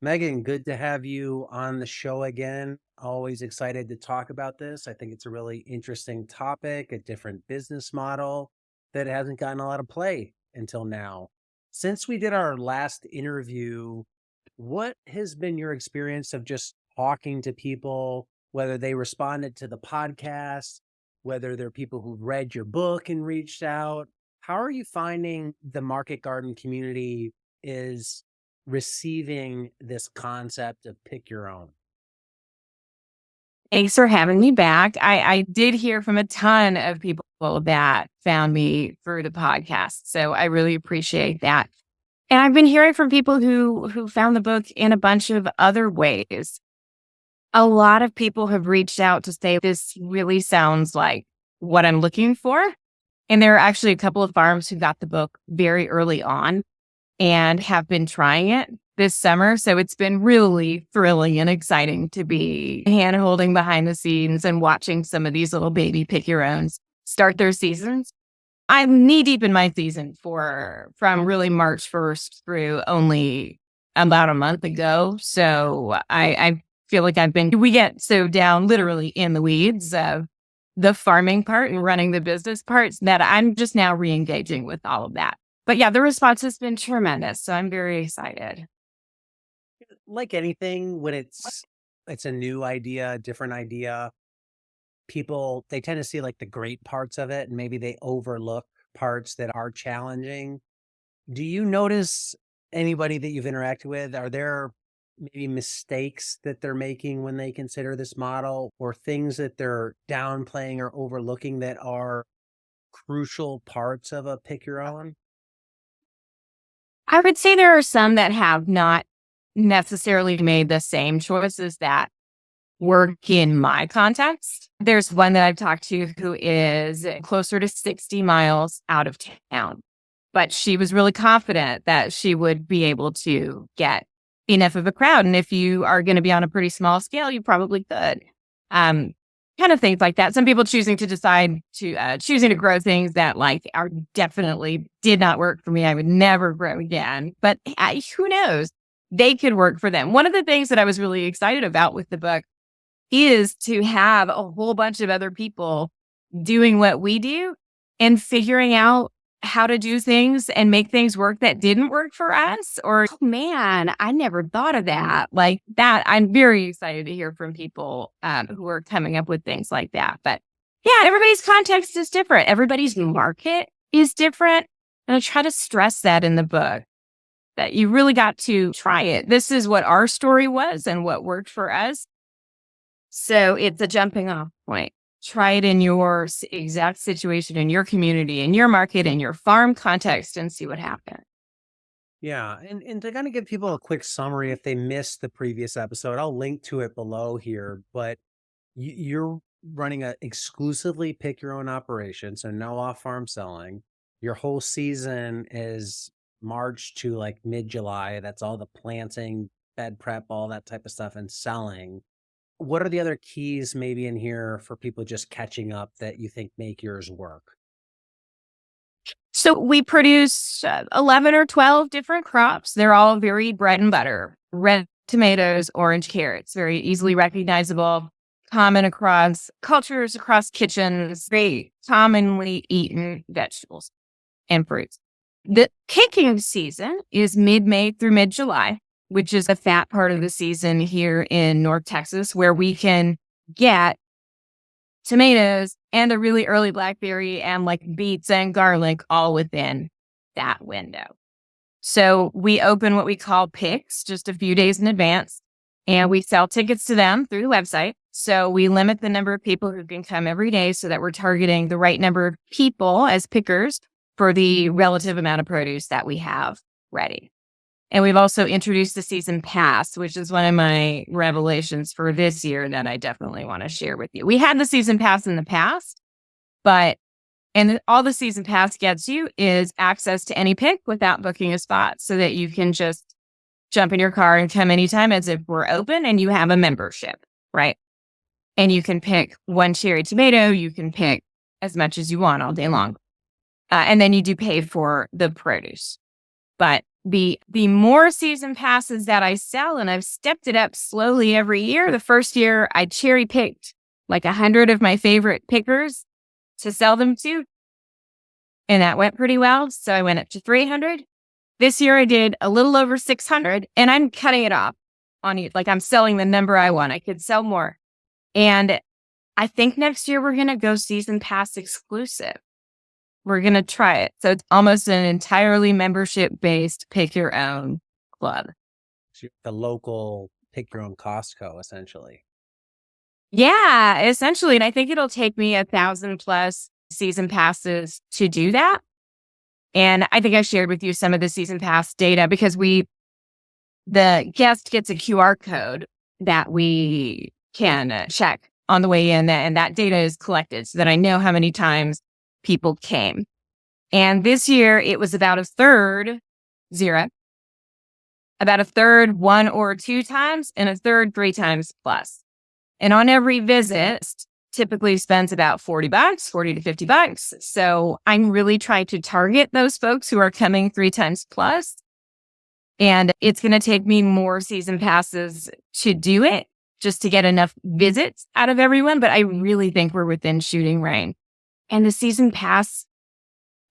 Megan, good to have you on the show again. Always excited to talk about this. I think it's a really interesting topic, a different business model that hasn't gotten a lot of play until now. Since we did our last interview, what has been your experience of just talking to people, whether they responded to the podcast, whether they're people who read your book and reached out? How are you finding the market garden community is receiving this concept of pick your own? Thanks for having me back. I did hear from a ton of people that found me through the podcast. So I really appreciate that. And I've been hearing from people who found the book in a bunch of other ways. A lot of people have reached out to say this really sounds like what I'm looking for. And there are actually a couple of farms who got the book very early on and have been trying it this summer. So it's been really thrilling and exciting to be hand holding behind the scenes and watching some of these little baby pick your owns start their seasons. I'm knee deep in my season from really March 1st through only about a month ago. So I feel like we get so down literally in the weeds of the farming part and running the business parts that I'm just now re-engaging with all of that. But yeah, the response has been tremendous. So I'm very excited. Like anything, when it's a new idea, a different idea, people they tend to see like the great parts of it and maybe they overlook parts that are challenging. Do you notice anybody that you've interacted with? Are there maybe mistakes that they're making when they consider this model or things that they're downplaying or overlooking that are crucial parts of a pick your own? I would say there are some that have not necessarily made the same choices that work in my context. There's one that I've talked to who is closer to 60 miles out of town, but she was really confident that she would be able to get enough of a crowd. And if you are going to be on a pretty small scale, you probably could. Kind of things like that. Some people choosing to grow things that like are definitely did not work for me. I would never grow again, but who knows? They could work for them. One of the things that I was really excited about with the book is to have a whole bunch of other people doing what we do and figuring out how to do things and make things work that didn't work for us. Or, oh, man, I never thought of that. Like that, I'm very excited to hear from people who are coming up with things like that. But yeah, everybody's context is different. Everybody's market is different. And I try to stress that in the book, that you really got to try it. This is what our story was and what worked for us. So it's a jumping off point. Try it in your exact situation, in your community, in your market, in your farm context, and see what happens. Yeah, and to kind of give people a quick summary if they missed the previous episode, I'll link to it below here, but you're running a exclusively pick your own operation, so no off-farm selling. Your whole season is March to like mid-July. That's all the planting, bed prep, all that type of stuff, and selling. What are the other keys maybe in here for people just catching up that you think make yours work? So we produce 11 or 12 different crops. They're all very bread and butter. Red tomatoes, orange carrots, very easily recognizable, common across cultures, across kitchens, very commonly eaten vegetables and fruits. The picking season is mid-May through mid-July, which is the fat part of the season here in North Texas, where we can get tomatoes and a really early blackberry and like beets and garlic all within that window. So we open what we call picks just a few days in advance, and we sell tickets to them through the website. So we limit the number of people who can come every day so that we're targeting the right number of people as pickers for the relative amount of produce that we have ready. And we've also introduced the season pass, which is one of my revelations for this year that I definitely want to share with you. We had the season pass in the past, and all the season pass gets you is access to any pick without booking a spot so that you can just jump in your car and come anytime as if we're open and you have a membership, right? And you can pick one cherry tomato. You can pick as much as you want all day long. And then you do pay for the produce. But the more season passes that I sell, and I've stepped it up slowly every year. The first year I cherry picked like 100 of my favorite pickers to sell them to. And that went pretty well. So I went up to 300. This year I did a little over 600, and I'm cutting it off on it. Like, I'm selling the number I want. I could sell more. And I think next year we're going to go season pass exclusive. We're going to try it. So it's almost an entirely membership based pick your own club. The local pick your own Costco, essentially. Yeah, essentially. And I think it'll take me 1,000 plus season passes to do that. And I think I shared with you some of the season pass data, because the guest gets a QR code that we can check on the way in, and that data is collected so that I know how many times people came. And this year it was about a third, 0, about a third 1 or 2 times, and a third 3 times plus. And on every visit, typically spends about $40, $40 to $50. So I'm really trying to target those folks who are coming 3 times plus. And it's going to take me more season passes to do it, just to get enough visits out of everyone. But I really think we're within shooting range. And the season pass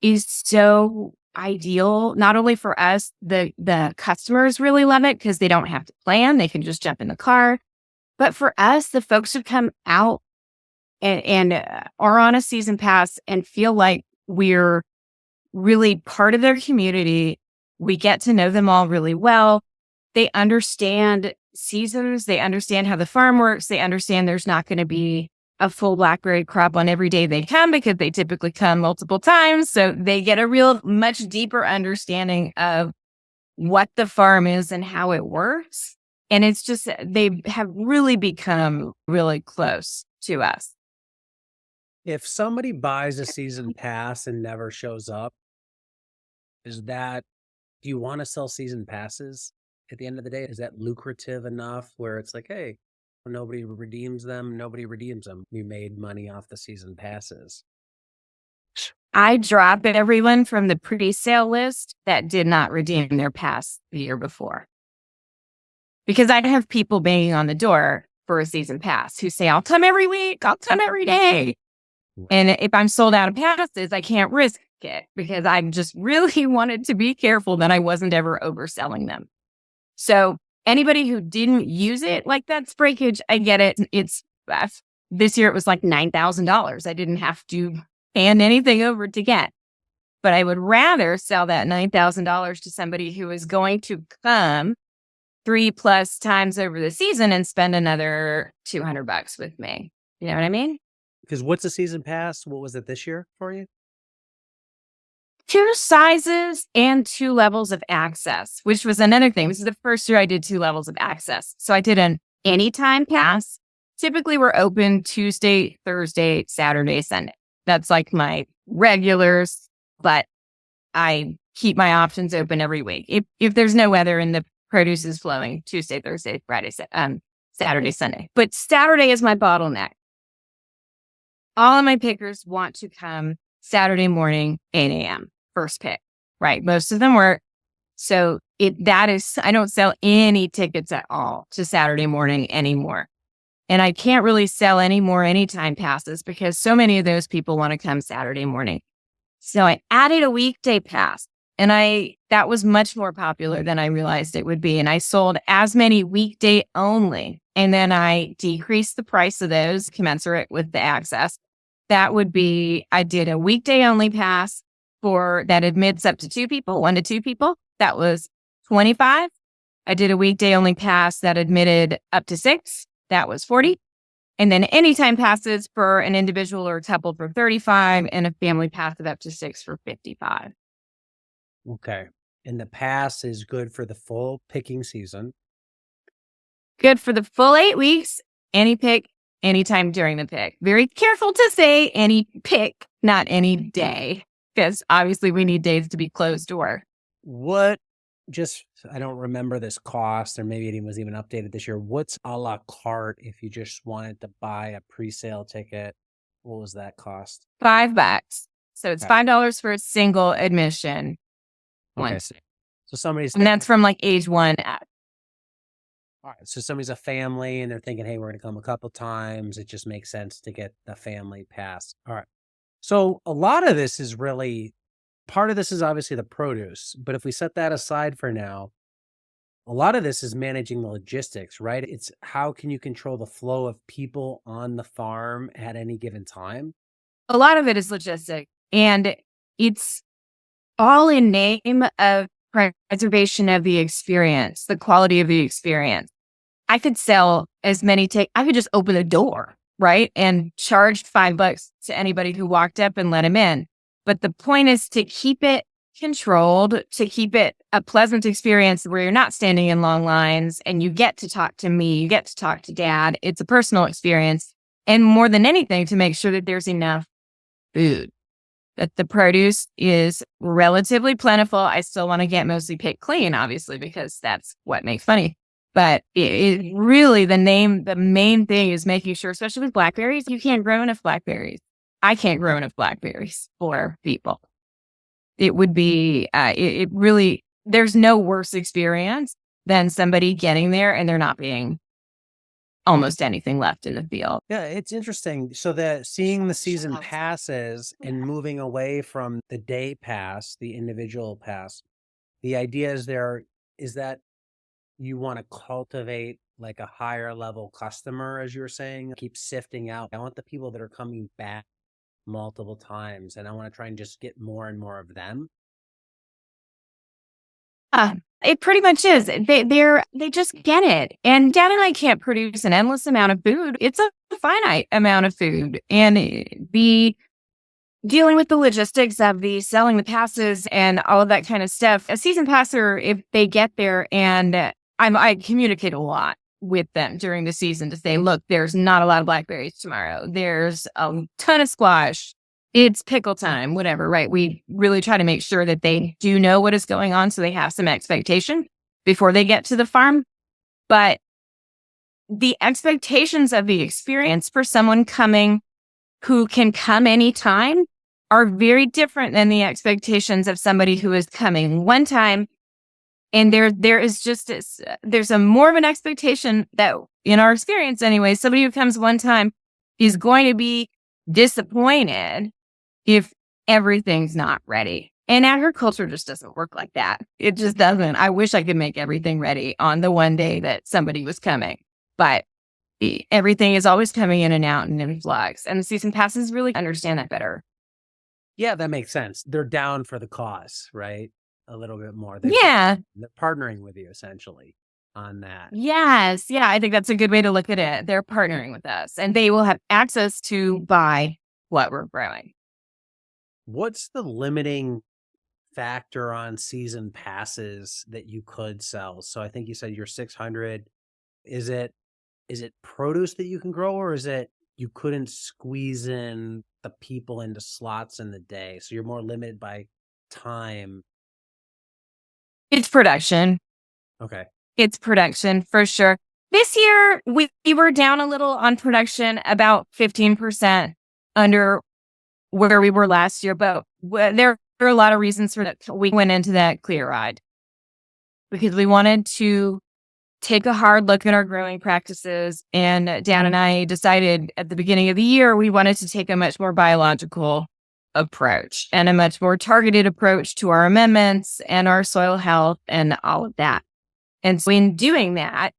is so ideal, not only for us, the customers really love it because they don't have to plan. They can just jump in the car. But for us, the folks who come out and are on a season pass and feel like we're really part of their community. We get to know them all really well. They understand seasons. They understand how the farm works. They understand there's not going to be a full blackberry crop on every day they come, because they typically come multiple times. So they get a real much deeper understanding of what the farm is and how it works. And it's just, they have really become really close to us. If somebody buys a season pass and never shows up, do you want to sell season passes at the end of the day? Is that lucrative enough where it's like, hey, nobody redeems them, you made money off the season passes? I drop everyone from the pre-sale list that did not redeem their pass the year before, because I have people banging on the door for a season pass who say, I'll come every week, I'll come every day. And if I'm sold out of passes, I can't risk it, because I just really wanted to be careful that I wasn't ever overselling them. So anybody who didn't use it, like, that's breakage. I get it. This year it was like $9,000. I didn't have to hand anything over to get. But I would rather sell that $9,000 to somebody who is going to come 3+ times over the season and spend another $200 with me. You know what I mean? Because what's a season pass? What was it this year for you? 2 sizes and 2 levels of access, which was another thing. This is the first year I did 2 levels of access. So I did an anytime pass. Typically we're open Tuesday, Thursday, Saturday, Sunday. That's like my regulars, but I keep my options open every week. If there's no weather and the produce is flowing, Tuesday, Thursday, Friday, Saturday, Sunday. But Saturday is my bottleneck. All of my pickers want to come Saturday morning, 8 a.m. first pick, right? Most of them work. So I don't sell any tickets at all to Saturday morning anymore. And I can't really sell any more anytime passes because so many of those people want to come Saturday morning. So I added a weekday pass, and that was much more popular than I realized it would be. And I sold as many weekday only. And then I decreased the price of those commensurate with the access. That would be, I did a weekday only pass that admits up to 2 people, 1 to 2 people. That was $25. I did a weekday only pass that admitted up to 6. That was $40. And then anytime passes for an individual or a couple for $35, and a family pass of up to 6 for $55. Okay. And the pass is good for the full picking season. Good for the full 8 weeks, any pick, anytime during the pick. Very careful to say any pick, not any day, because obviously we need days to be closed door. I don't remember this cost, or maybe it was even updated this year. What's a la carte if you just wanted to buy a pre-sale ticket? What was that cost? $5. So it's $5 for a single admission. Okay. So somebody's And that's from like age 1 up. all right. So somebody's a family and they're thinking, hey, we're going to come a couple times. It just makes sense to get the family pass. All right. So a lot of this is really part of this is obviously the produce. But if we set that aside for now, a lot of this is managing the logistics, right? It's how can you control the flow of people on the farm at any given time? A lot of it is logistic, and it's all in name of preservation of the experience, the quality of the experience. I could sell as many I could just open a door, right? And charge $5 to anybody who walked up and let him in. But the point is to keep it controlled, to keep it a pleasant experience where you're not standing in long lines and you get to talk to me, you get to talk to dad. It's a personal experience. And more than anything, to make sure that there's enough food, that the produce is relatively plentiful. I still want to get mostly picked clean, obviously, because that's what makes money. But it really, the main thing is making sure, especially with blackberries, you can't grow enough blackberries. I can't grow enough blackberries for people. It would be, it really, there's no worse experience than somebody getting there and there not being almost anything left in the field. Yeah, it's interesting. So that seeing the season passes and moving away from the day pass, the individual pass, the idea is that you want to cultivate like a higher level customer, as you were saying, keep sifting out. I want the people that are coming back multiple times and I want to try and just get more and more of them. It pretty much is. They just get it. And dad and I can't produce an endless amount of food. It's a finite amount of food. And the dealing with the logistics of the selling the passes and all of that kind of stuff. A season passer, if they get there, and I communicate a lot with them during the season to say, look, there's not a lot of blackberries tomorrow. There's a ton of squash. It's pickle time, whatever, right? We really try to make sure that they do know what is going on so they have some expectation before they get to the farm. But the expectations of the experience for someone coming who can come anytime are very different than the expectations of somebody who is coming one time. And there is just there's a more of an expectation that, in our experience anyway, somebody who comes one time is going to be disappointed if everything's not ready. And agriculture just doesn't work like that. It just doesn't. I wish I could make everything ready on the one day that somebody was coming, but everything is always coming in and out and in flux. And the season passes really understand that better. Yeah, that makes sense. They're down for the cause, right? A little bit more. Yeah. They're partnering with you essentially on that. Yes. Yeah. I think that's a good way to look at it. They're partnering with us and they will have access to buy what we're growing. What's the limiting factor on season passes that you could sell? So I think you said you're 600. Is it produce that you can grow, or is it you couldn't squeeze in the people into slots in the day? So you're more limited by time. It's production. Okay. It's production for sure. This year, we were down a little on production, about 15% under where we were last year. But there are a lot of reasons for that. We went into that clear-eyed because we wanted to take a hard look at our growing practices. And Dan and I decided at the beginning of the year, we wanted to take a much more biological approach and a much more targeted approach to our amendments and our soil health and all of that. And so in doing that,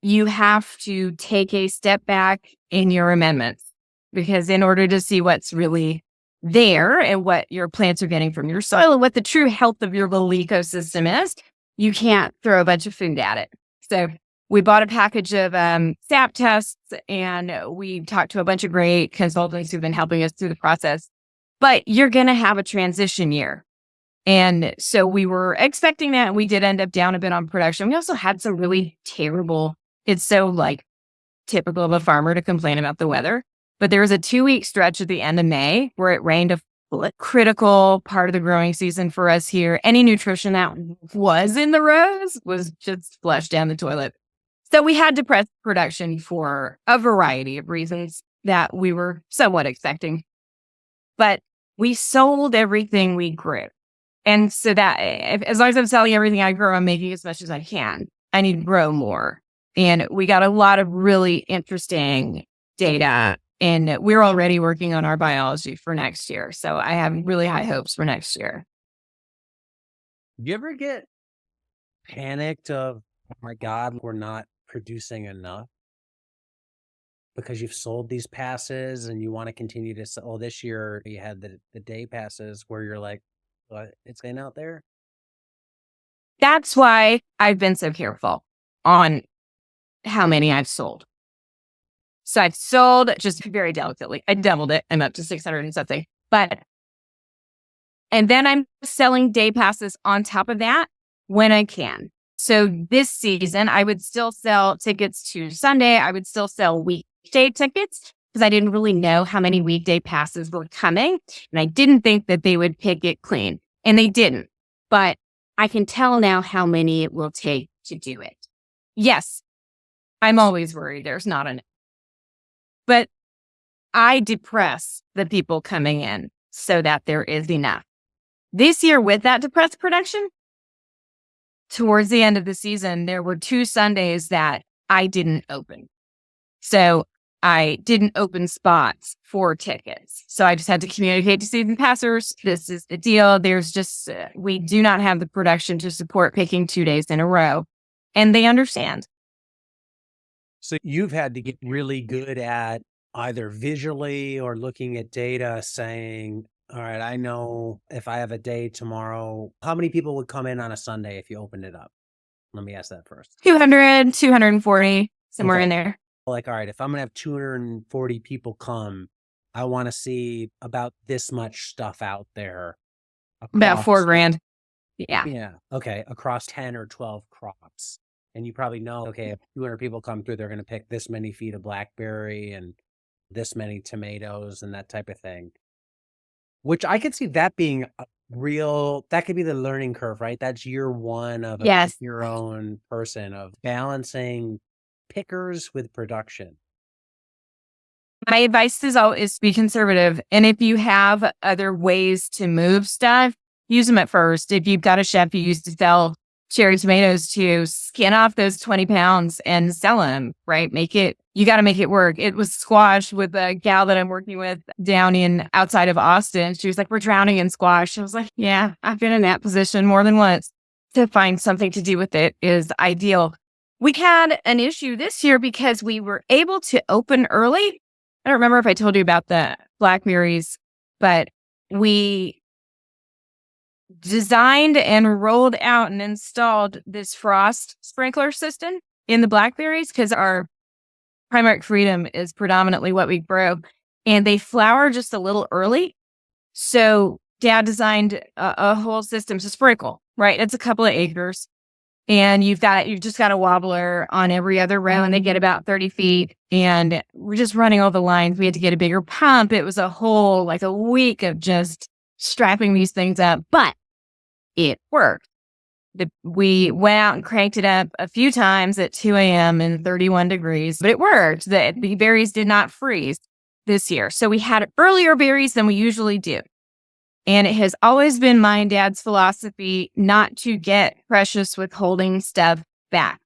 you have to take a step back in your amendments, because in order to see what's really there and what your plants are getting from your soil and what the true health of your little ecosystem is, you can't throw a bunch of food at it. So we bought a package of SAP tests and we talked to a bunch of great consultants who've been helping us through the process. But you're going to have a transition year. And so we were expecting that. We did end up down a bit on production. We also had some really terrible, it's so like typical of a farmer to complain about the weather. But there was a 2-week stretch at the end of May where it rained, a critical part of the growing season for us here. Any nutrition that was in the rows was just flushed down the toilet. So we had to press production for a variety of reasons that we were somewhat expecting. But we sold everything we grew. And so that as long as I'm selling everything I grow, I'm making as much as I can. I need to grow more. And we got a lot of really interesting data, and we're already working on our biology for next year. So I have really high hopes for next year. You ever get panicked of, oh my God, we're not producing enough because you've sold these passes and you want to continue to sell? Oh, this year you had the day passes where you're like, what? It's in out there? That's why I've been so careful on how many I've sold. So I've sold just very delicately. I doubled it. I'm up to 600 and something. And then I'm selling day passes on top of that when I can. So this season, I would still sell tickets to Sunday. I would still sell weekday tickets because I didn't really know how many weekday passes were coming. And I didn't think that they would pick it clean. And they didn't. But I can tell now how many it will take to do it. Yes, I'm always worried there's not enough. But I depress the people coming in so that there is enough. This year, with that depressed production, towards the end of the season, there were 2 Sundays that I didn't open. So I didn't open spots for tickets. So I just had to communicate to season passers, this is the deal. There's just, we do not have the production to support picking 2 days in a row. And they understand. So you've had to get really good at either visually or looking at data saying, all right, I know if I have a day tomorrow, how many people would come in on a Sunday if you opened it up? Let me ask that first. 200, 240, somewhere in there. Like, all right, if I'm going to have 240 people come, I want to see about this much stuff out there. About $4,000. Yeah. Yeah. Okay. Across 10 or 12 crops. And you probably know, okay, if 200 people come through, they're going to pick this many feet of blackberry and this many tomatoes and that type of thing. Which I could see that being a real, that could be the learning curve, right? That's year one of your own person of balancing pickers with production. My advice is always be conservative. And if you have other ways to move stuff, use them at first. If you've got a chef who used to sell cherry tomatoes, to skin off those 20 pounds and sell them, right? You got to make it work. It was squash with a gal that I'm working with down in outside of Austin. She was like, we're drowning in squash. I was like, yeah, I've been in that position more than once. To find something to do with it is ideal. We had an issue this year because we were able to open early. I don't remember if I told you about the blackberries, but we designed and rolled out and installed this frost sprinkler system in the blackberries because our Primaric Freedom is predominantly what we grow, and they flower just a little early. So Dad designed a whole system to sprinkle, right? It's a couple of acres, and you've just got a wobbler on every other row, and they get about 30 feet, and we're just running all the lines. We had to get a bigger pump. It was a week of just strapping these things up, but it worked. We went out and cranked it up a few times at 2 a.m. and 31 degrees, but it worked. The berries did not freeze this year. So we had earlier berries than we usually do. And it has always been my and Dad's philosophy not to get precious with holding stuff back.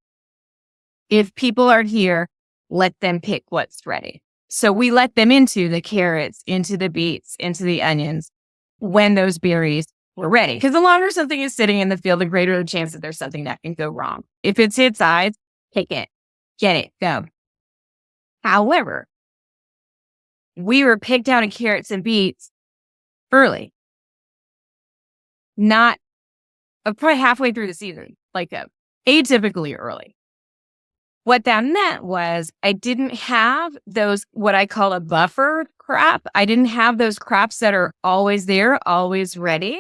If people are here, let them pick what's ready. So we let them into the carrots, into the beets, into the onions when those berries were ready. Because the longer something is sitting in the field, the greater the chance that there's something that can go wrong. If it's its size, pick it, get it, go. However, we were picked out of carrots and beets early. Not probably halfway through the season, atypically early. What that meant was I didn't have those, what I call a buffer crop. I didn't have those crops that are always there, always ready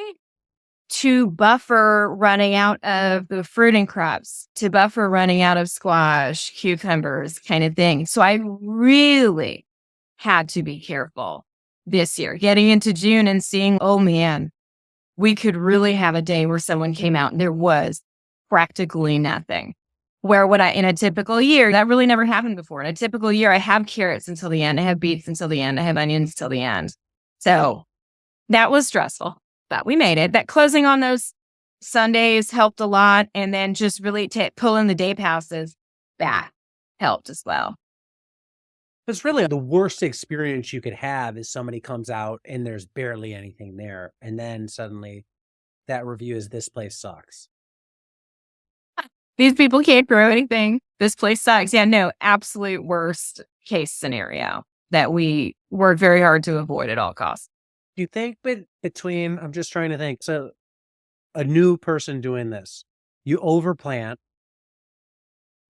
to buffer running out of the fruiting crops, to buffer running out of squash, cucumbers, kind of thing. So I really had to be careful this year, getting into June and seeing, oh man, we could really have a day where someone came out and there was practically nothing. Where in a typical year, that really never happened before. In a typical year, I have carrots until the end. I have beets until the end. I have onions till the end. So that was stressful. but we made it. That closing on those Sundays helped a lot. And then just really pulling the day passes, that helped as well. It's really the worst experience you could have is somebody comes out and there's barely anything there. And then suddenly that review is this place sucks. These people can't grow anything. This place sucks. Yeah, no, absolute worst case scenario that we work very hard to avoid at all costs. Do you think between, I'm just trying to think, so a new person doing this, you overplant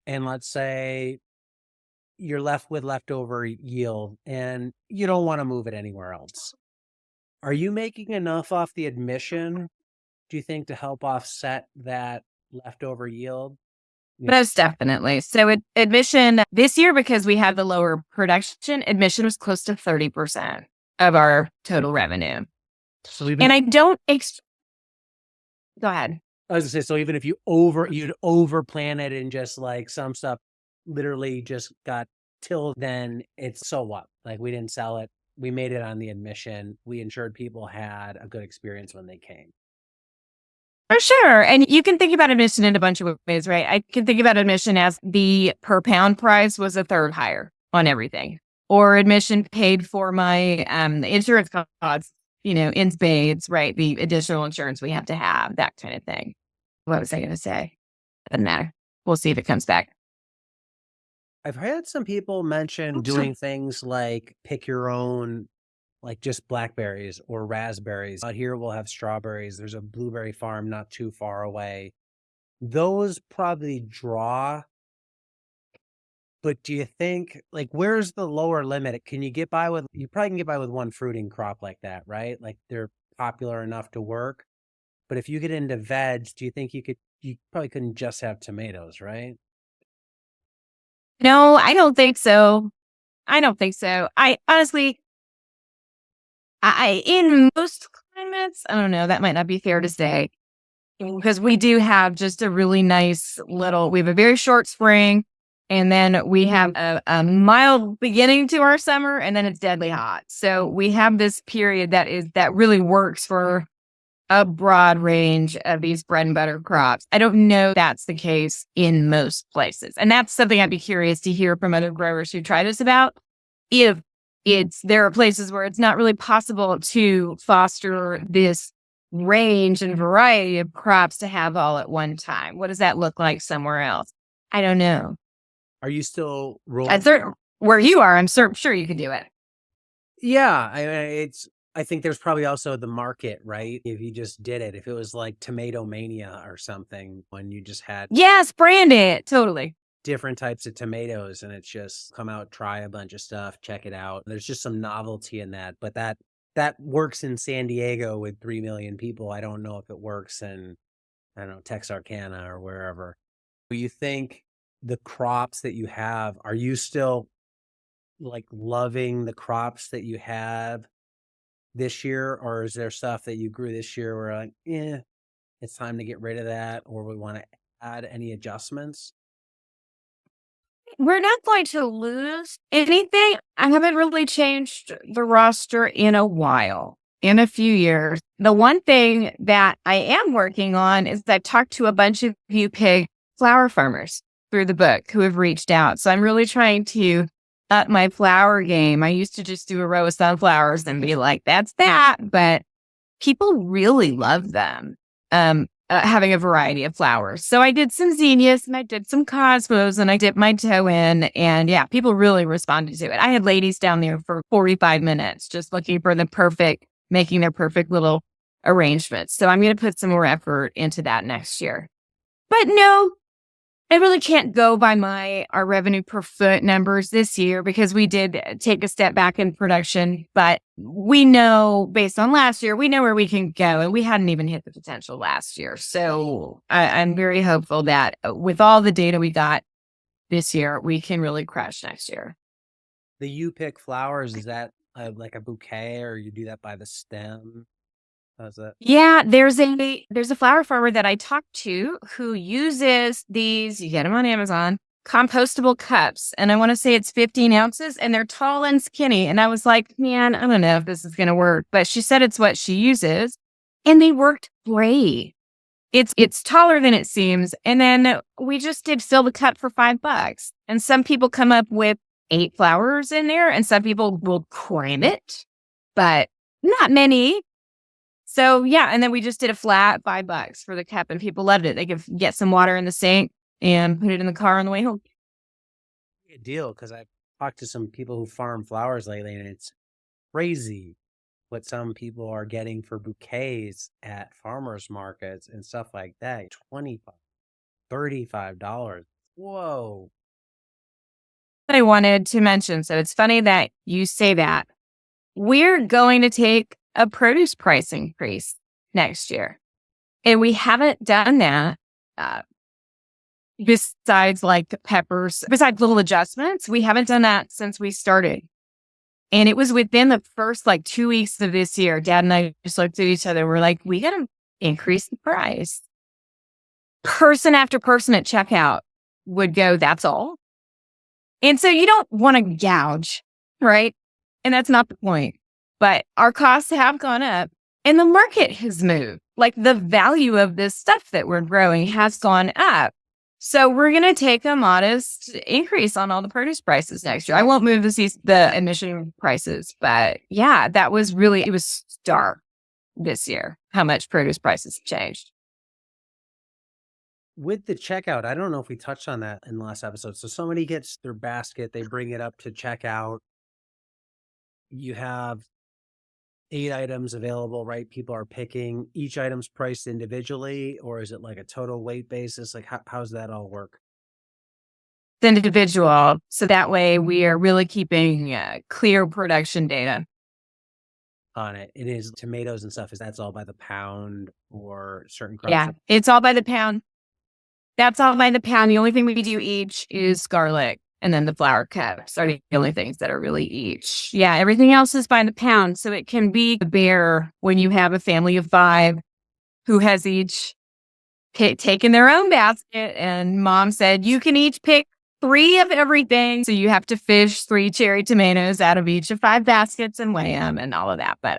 and let's say you're left with leftover yield and you don't want to move it anywhere else. Are you making enough off the admission, do you think, to help offset that leftover yield? Most definitely. So admission this year, because we had the lower production, admission was close to 30% of our total revenue. So even, and I don't go ahead. I was gonna say, so even if you'd overplan it and just like some stuff literally just got tilled, then it's so what? Like we didn't sell it. We made it on the admission. We ensured people had a good experience when they came. For sure. And you can think about admission in a bunch of ways, right? I can think about admission as the per pound price was a third higher on everything, or admission paid for my insurance costs, in spades, right? The additional insurance we have to have, that kind of thing. What was I going to say? Doesn't matter. We'll see if it comes back. I've had some people mention doing things like pick your own, like just blackberries or raspberries. Out here we'll have strawberries. There's a blueberry farm not too far away. Those probably draw. But do you think, like, where's the lower limit? Can you get by with, you probably can get by with one fruiting crop like that, right? Like they're popular enough to work. But if you get into veg, do you think you probably couldn't just have tomatoes, right? No, I don't think so. I honestly, in most climates, I don't know, that might not be fair to say, because we do have just a really nice we have a very short spring, and then we have a mild beginning to our summer, and then it's deadly hot. So we have this period that really works for a broad range of these bread and butter crops. I don't know if that's the case in most places. And that's something I'd be curious to hear from other growers who try this about. If there are places where it's not really possible to foster this range and variety of crops to have all at one time. What does that look like somewhere else? I don't know. Are you still rolling? Where you are, I'm sure you could do it. Yeah, I think there's probably also the market, right? If you just did it, if it was like Tomato Mania or something, when you just had brand it, totally. different types of tomatoes and it's just come out, try a bunch of stuff, check it out. There's just some novelty in that, but that works in San Diego with 3 million people. I don't know if it works in, I don't know, Texarkana or wherever. Do you think the crops that you have, are you still like loving the crops that you have this year, or is there stuff that you grew this year where like, it's time to get rid of that, or we want to add any adjustments? We're not going to lose anything. I haven't really changed the roster in a while, in a few years. The one thing that I am working on is I've talked to a bunch of pig flower farmers through the book who have reached out. So I'm really trying to up my flower game. I used to just do a row of sunflowers and be like, that's that. But people really love them, having a variety of flowers. So I did some zinnias and I did some cosmos and I dipped my toe in. And yeah, people really responded to it. I had ladies down there for 45 minutes just looking for making their perfect little arrangements. So I'm going to put some more effort into that next year. But no, I really can't go by our revenue per foot numbers this year because we did take a step back in production, but we know based on last year, we know where we can go, and we hadn't even hit the potential last year. So I'm very hopeful that with all the data we got this year, we can really crush next year. The you pick flowers, is that like a bouquet, or you do that by the stem? How's that? Yeah, there's a flower farmer that I talked to who uses these, you get them on Amazon, compostable cups. And I want to say it's 15 ounces and they're tall and skinny. And I was like, man, I don't know if this is going to work. But she said it's what she uses. and they worked great. It's taller than it seems. And then we just did fill the cup for $5. And some people come up with 8 flowers in there, and some people will cram it, but not many. So yeah, and then we just did a flat $5 for the cup, and people loved it. They could get some water in the sink and put it in the car on the way home. Good deal, because I've talked to some people who farm flowers lately, and it's crazy what some people are getting for bouquets at farmers markets and stuff like that. 25, $35. Whoa. That I wanted to mention. So it's funny that you say that. We're going to take a produce price increase next year. And we haven't done that besides like peppers, besides little adjustments. We haven't done that since we started. And it was within the first like 2 weeks of this year. Dad and I just looked at each other. We're like, we got to increase the price. Person after person at checkout would go, that's all. And so you don't want to gouge, right? And that's not the point. But our costs have gone up and the market has moved. Like the value of this stuff that we're growing has gone up. So we're going to take a modest increase on all the produce prices next year. I won't move the emission prices, but yeah, it was stark this year, how much produce prices have changed. With the checkout, I don't know if we touched on that in the last episode. So somebody gets their basket, they bring it up to checkout. You have 8 items available, right? People are picking. Each item's priced individually, or is it like a total weight basis? Like how's that all work? The individual. So that way we are really keeping clear production data. On it. It is tomatoes and stuff. Is that's all by the pound or certain crops? Yeah, it's all by the pound. That's all by the pound. The only thing we do each is garlic, and then the flour cups are the only things that are really each. Yeah, everything else is by the pound. So it can be a bear when you have a family of 5 who has each taken their own basket, and mom said, you can each pick 3 of everything. So you have to fish 3 cherry tomatoes out of each of 5 baskets and weigh them and all of that. But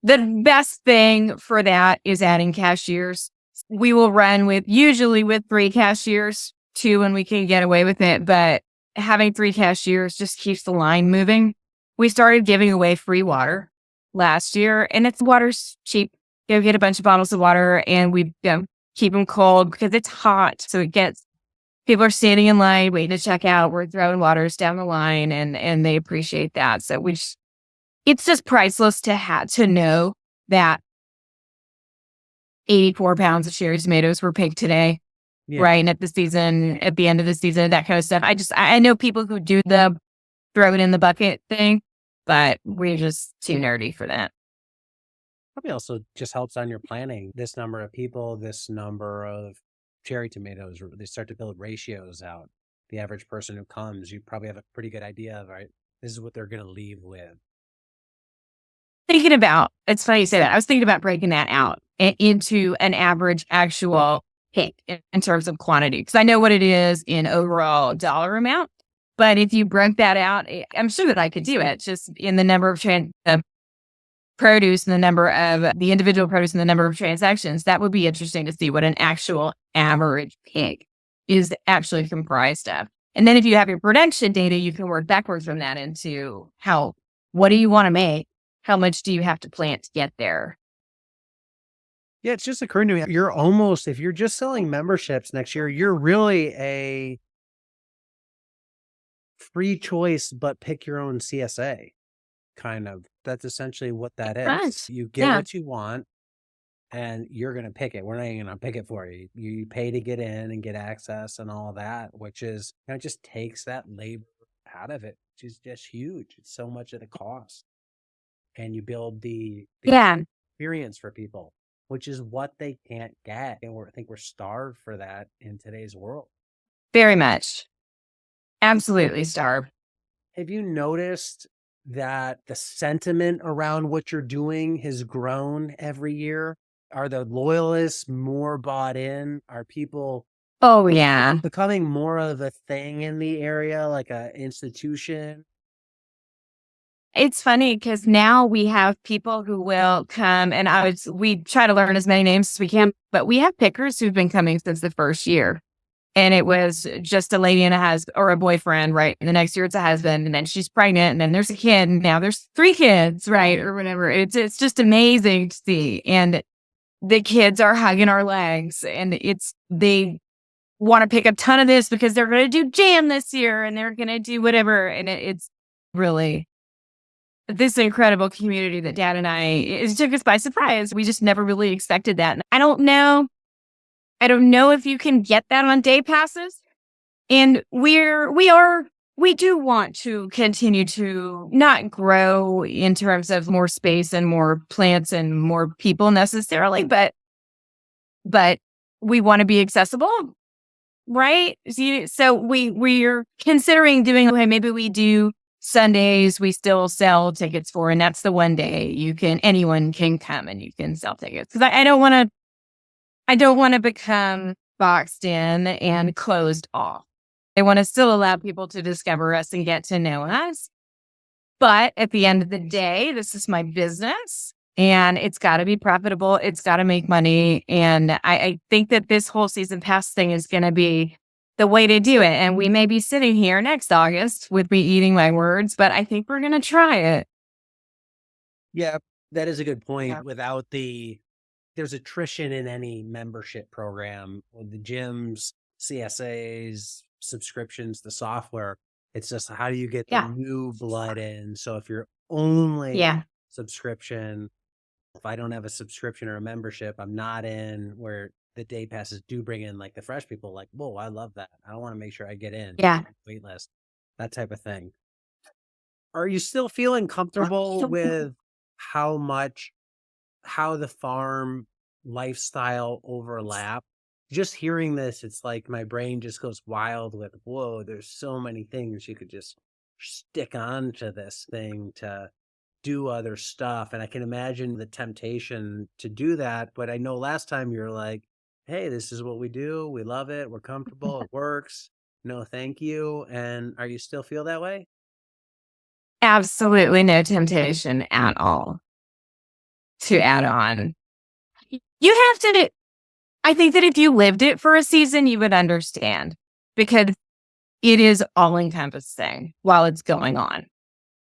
the best thing for that is adding cashiers. We will run usually with 3 cashiers, 2 when we can get away with it. But having 3 cashiers just keeps the line moving. We started giving away free water last year, and water's cheap. Go get a bunch of bottles of water, and we keep them cold because it's hot. So people are standing in line waiting to check out. We're throwing waters down the line, and they appreciate that. So it's just priceless to know that 84 pounds of cherry tomatoes were picked today, right? And at the end of the season, that kind of stuff. I know people who do the throw it in the bucket thing, but we're just too nerdy for that. Probably also just helps on your planning. This number of people, this number of cherry tomatoes, they start to build ratios out. The average person who comes, you probably have a pretty good idea of, right? This is what they're going to leave with. It's funny you say that. I was thinking about breaking that out into an average actual pick in terms of quantity, because I know what it is in overall dollar amount. But if you broke that out, I'm sure that I could do it just in the number of produce and the number of the individual produce and the number of transactions. That would be interesting to see what an actual average pick is actually comprised of. And then if you have your production data, you can work backwards from that into what do you want to make? How much do you have to plant to get there? Yeah, it's just occurring to me. If you're just selling memberships next year, you're really a free choice, but pick your own CSA kind of. That's essentially what that is. Right. You get what you want and you're going to pick it. We're not even going to pick it for you. You pay to get in and get access and all that, which is, just takes that labor out of it, which is just huge. It's so much of the cost. And you build the experience for people, which is what they can't get. And I think we're starved for that in today's world. Very much. Absolutely starved. Have you noticed that the sentiment around what you're doing has grown every year? Are the loyalists more bought in? Are people becoming more of a thing in the area, like an institution? It's funny because now we have people who will come and we try to learn as many names as we can, but we have pickers who've been coming since the first year. And it was just a lady and a husband or a boyfriend, right? And the next year it's a husband, and then she's pregnant, and then there's a kid, and now there's 3 kids, right? Or whatever. It's just amazing to see. And the kids are hugging our legs, and they want to pick a ton of this because they're going to do jam this year and they're going to do whatever. And it's really this incredible community that Dad and it took us by surprise. We just never really expected that. And I don't know if you can get that on day passes. And we do want to continue to not grow in terms of more space and more plants and more people necessarily, but we want to be accessible, right? So we're considering doing, okay, maybe we do Sundays we still sell tickets for, and that's the one day anyone can come and you can sell tickets. Because I don't want to become boxed in and closed off. I want to still allow people to discover us and get to know us. But at the end of the day, this is my business and it's got to be profitable. It's got to make money. And I think that this whole season pass thing is going to be the way to do it. And we may be sitting here next August with me eating my words, but I think we're going to try it. Yeah, that is a good point. Yeah. There's attrition in any membership program, the gyms, CSAs, subscriptions, the software. It's just how do you get the new blood in? So if you're only subscription, if I don't have a subscription or a membership, I'm not in, where the day passes do bring in like the fresh people, like, whoa, I love that. I want to make sure I get in. Yeah. Wait list, that type of thing. Are you still feeling comfortable with how the farm lifestyle overlap? Just hearing this, it's like my brain just goes wild with, whoa, there's so many things you could just stick on to this thing to do other stuff. And I can imagine the temptation to do that. But I know last time you were like, hey, this is what we do. We love it. We're comfortable. It works. No, thank you. And are you still feel that way? Absolutely no temptation at all to add on. You have to, I think that if you lived it for a season, you would understand because it is all encompassing while it's going on.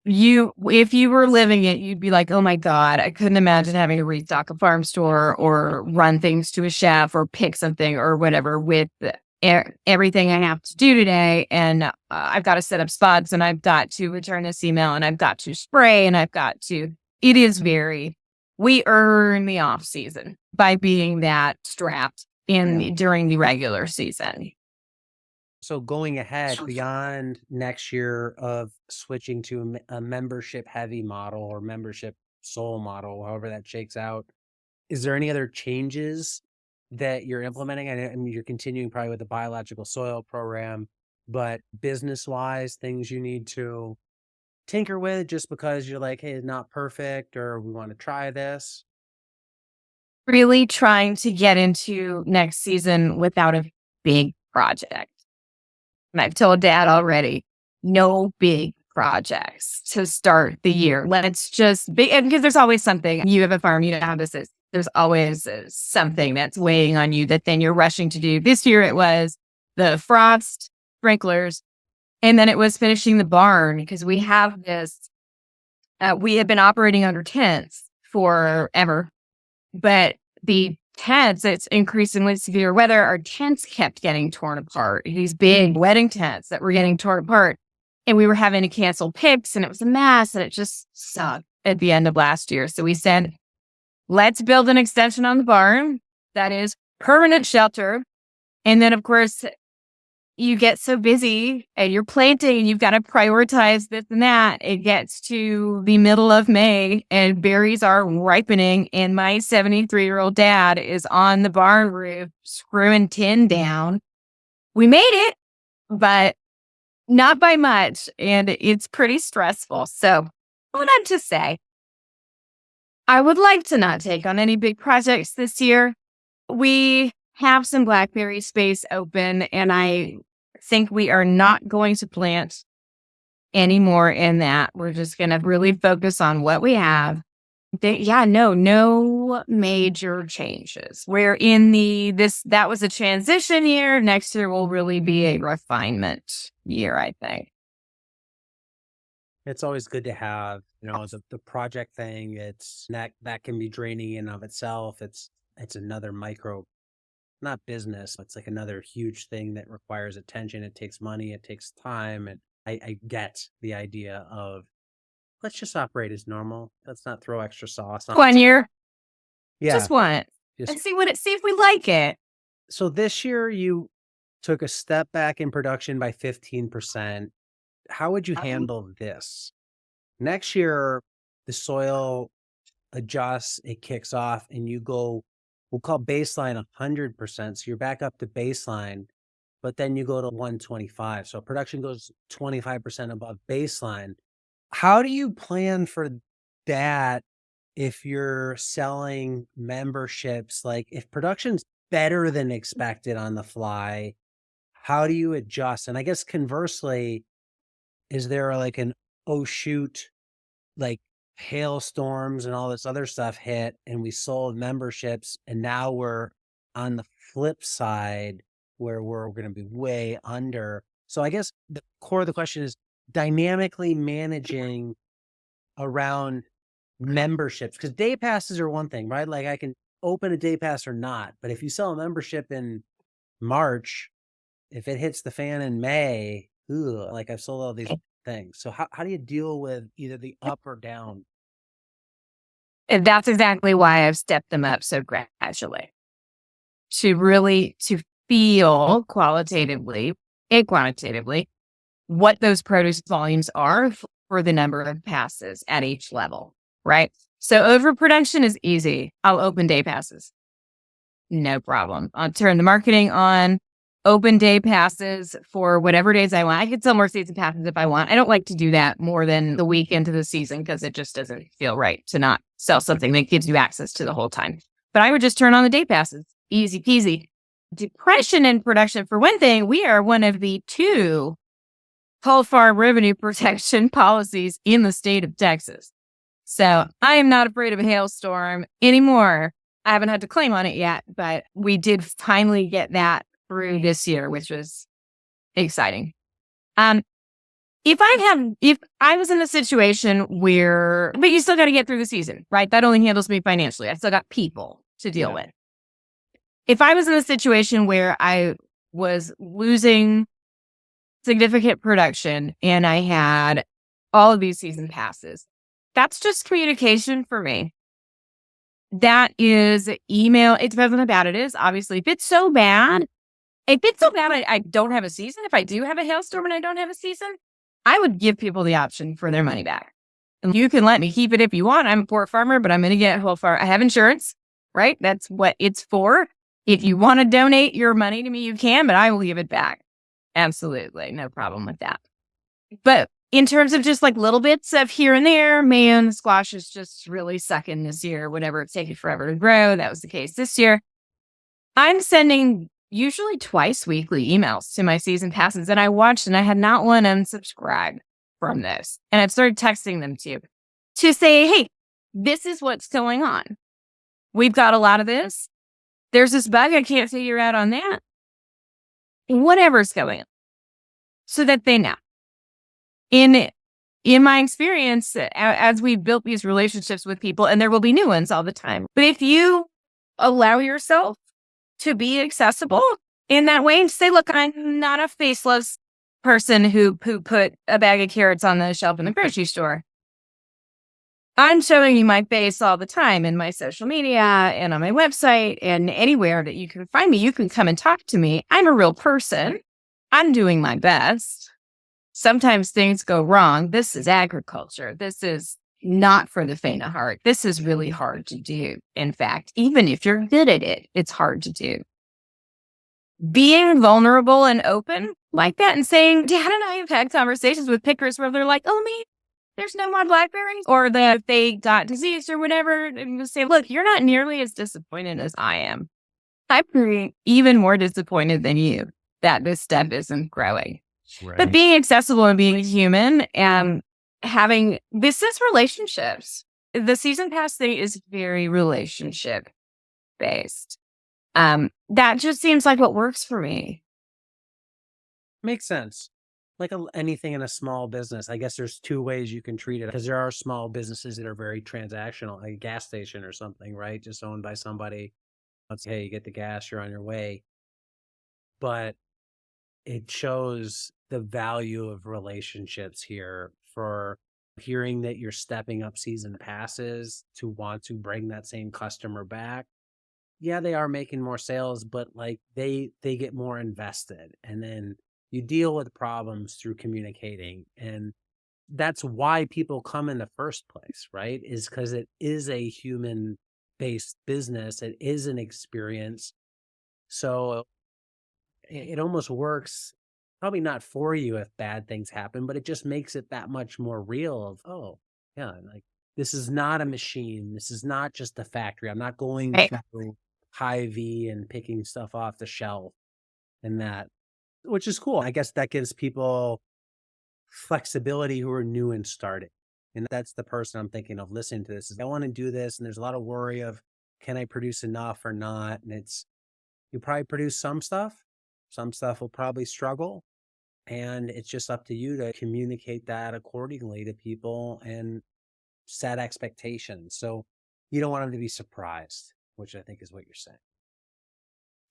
If you were living it, you'd be like, oh my God, I couldn't imagine having to restock a farm store or run things to a chef or pick something or whatever with everything I have to do today. And I've got to set up spots and I've got to return this email and I've got to spray and we earn the off season by being that strapped during the regular season. So going ahead beyond next year of switching to a membership heavy model or membership soul model, however that shakes out, is there any other changes that you're implementing? I mean, you're continuing probably with the biological soil program, but business wise, things you need to tinker with just because you're like, hey, it's not perfect or we want to try this? Really trying to get into next season without a big project. And I've told Dad already, no big projects to start the year. Let's just be, because there's always something. You have a farm, you know how this is. There's always something that's weighing on you that then you're rushing to do. This year it was the frost, sprinklers, and then it was finishing the barn because we have this, we have been operating under tents forever, but the tents, it's increasingly severe weather. Our tents kept getting torn apart. These big wedding tents that were getting torn apart. And we were having to cancel picks and it was a mess and it just sucked at the end of last year. So we said, let's build an extension on the barn that is permanent shelter. And then, of course, you get so busy and you're planting and you've got to prioritize this and that. It gets to the middle of May and berries are ripening. And my 73-year-old dad is on the barn roof screwing tin down. We made it, but not by much. And it's pretty stressful. So what I'm to say, I would like to not take on any big projects this year. We have some blackberry space open and I think we are not going to plant anymore in that. We're just going to really focus on what we have. No major changes. We're in that was a transition year. Next year will really be a refinement year, I think. It's always good to have, the project thing. It's that can be draining in of itself. It's another micro, not business. It's like another huge thing that requires attention. It takes money. It takes time. And I get the idea of let's just operate as normal. Let's not throw extra sauce on. 1 year, Yeah. just one, and see if we like it. So this year you took a step back in production by 15%. How would you handle this? Next year, the soil adjusts, it kicks off, and you go, we'll call baseline 100%. So you're back up to baseline, but then you go to 125. So production goes 25% above baseline. How do you plan for that if you're selling memberships? Like if production's better than expected on the fly, how do you adjust? And I guess conversely, is there like an, oh shoot, like hailstorms and all this other stuff hit and we sold memberships and now we're on the flip side where we're going to be way under. So I guess the core of the question is dynamically managing around memberships, because day passes are one thing, right? Like I can open a day pass or not, but if you sell a membership in March, if it hits the fan in May, like I've sold all these things. So how do you deal with either the up or down? And that's exactly why I've stepped them up so gradually to feel qualitatively and quantitatively what those produce volumes are for the number of passes at each level, right? So overproduction is easy. I'll open day passes. No problem. I'll turn the marketing on, open day passes for whatever days I want. I could sell more season passes if I want. I don't like to do that more than the week into the season because it just doesn't feel right to not sell something that gives you access to the whole time. But I would just turn on the day passes. Easy peasy. Depression in production, for one thing, we are one of the 2 whole farm revenue protection policies in the state of Texas. So I am not afraid of a hailstorm anymore. I haven't had to claim on it yet, but we did finally get that through this year, which was exciting. If I was in a situation where, but you still got to get through the season, right? That only handles me financially. I still got people to deal with. If I was in a situation where I was losing significant production and I had all of these season passes, that's just communication for me. That is email. It depends on how bad it is. Obviously, if it's so bad I don't have a season, if I do have a hailstorm and I don't have a season, I would give people the option for their money back. And you can let me keep it if you want. I'm a poor farmer, but I'm going to get whole farm. I have insurance, right? That's what it's for. If you want to donate your money to me, you can, but I will give it back. Absolutely. No problem with that. But in terms of just like little bits of here and there, man, the squash is just really sucking this year. Whatever, it's taking forever to grow. That was the case this year. I'm sending usually twice weekly emails to my season passes, and I watched and I had not one unsubscribe from this. And I've started texting them to say, hey, this is what's going on. We've got a lot of this. There's this bug I can't figure out on that. Whatever's going on. So that they know. In my experience, as we've built these relationships with people, and there will be new ones all the time, but if you allow yourself to be accessible in that way and say, look, I'm not a faceless person who put a bag of carrots on the shelf in the grocery store. I'm showing you my face all the time in my social media and on my website and anywhere that you can find me. You can come and talk to me. I'm a real person. I'm doing my best. Sometimes things go wrong. This is agriculture. This is not for the faint of heart. This is really hard to do. In fact, even if you're good at it, it's hard to do. Being vulnerable and open like that and saying, Dad and I have had conversations with pickers where they're like, oh, me, there's no more blackberries, or that if they got disease or whatever, and you say, look, you're not nearly as disappointed as I am. I'm even more disappointed than you that this stuff isn't growing. But Right. being accessible and being human and having business relationships. The season pass thing is very relationship based. That just seems like what works for me. Makes sense. Like anything in a small business, I guess there's two ways you can treat it because there are small businesses that are very transactional, like a gas station or something, right? Just owned by somebody. Let's say, hey, you get the gas, you're on your way. But it shows the value of relationships here for hearing that you're stepping up season passes to want to bring that same customer back. Yeah, they are making more sales, but like they get more invested, and then you deal with problems through communicating, and that's why people come in the first place, right? Is because it is a human based business. It is an experience. So it almost works, probably not for you if bad things happen, but it just makes it that much more real of, oh, yeah, like this is not a machine. This is not just a factory. I'm not going Right. through Hy-Vee and picking stuff off the shelf and that, which is cool. I guess that gives people flexibility who are new and starting. And that's the person I'm thinking of listening to this is I want to do this. And there's a lot of worry of, can I produce enough or not? And it's, you probably produce some stuff. Some stuff will probably struggle. And it's just up to you to communicate that accordingly to people and set expectations. So you don't want them to be surprised, which I think is what you're saying.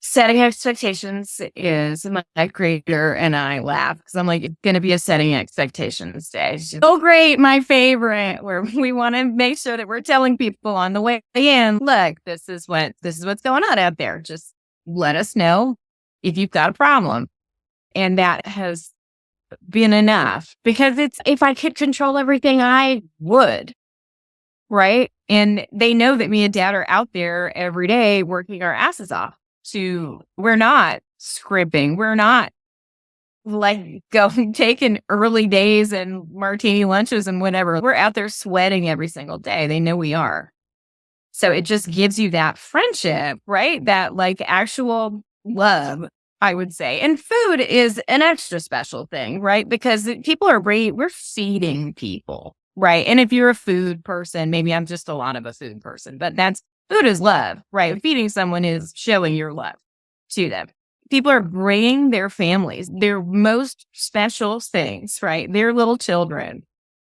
Setting expectations is my grader, and I laugh because I'm like, it's going to be a setting expectations day. Oh, great. My favorite, where we want to make sure that we're telling people on the way in, look, this is what's going on out there. Just let us know if you've got a problem. And that has been enough because if I could control everything, I would. Right. And they know that me and dad are out there every day working our asses off. We're not scrimping. We're not like going, taking early days and martini lunches and whatever. We're out there sweating every single day. They know we are. So it just gives you that friendship, right? That like actual love, I would say. And food is an extra special thing, right? Because we're feeding people, right? And if you're a food person, maybe I'm just a lot of a food person, but food is love, right? Feeding someone is showing your love to them. People are bringing their families, their most special things, right? Their little children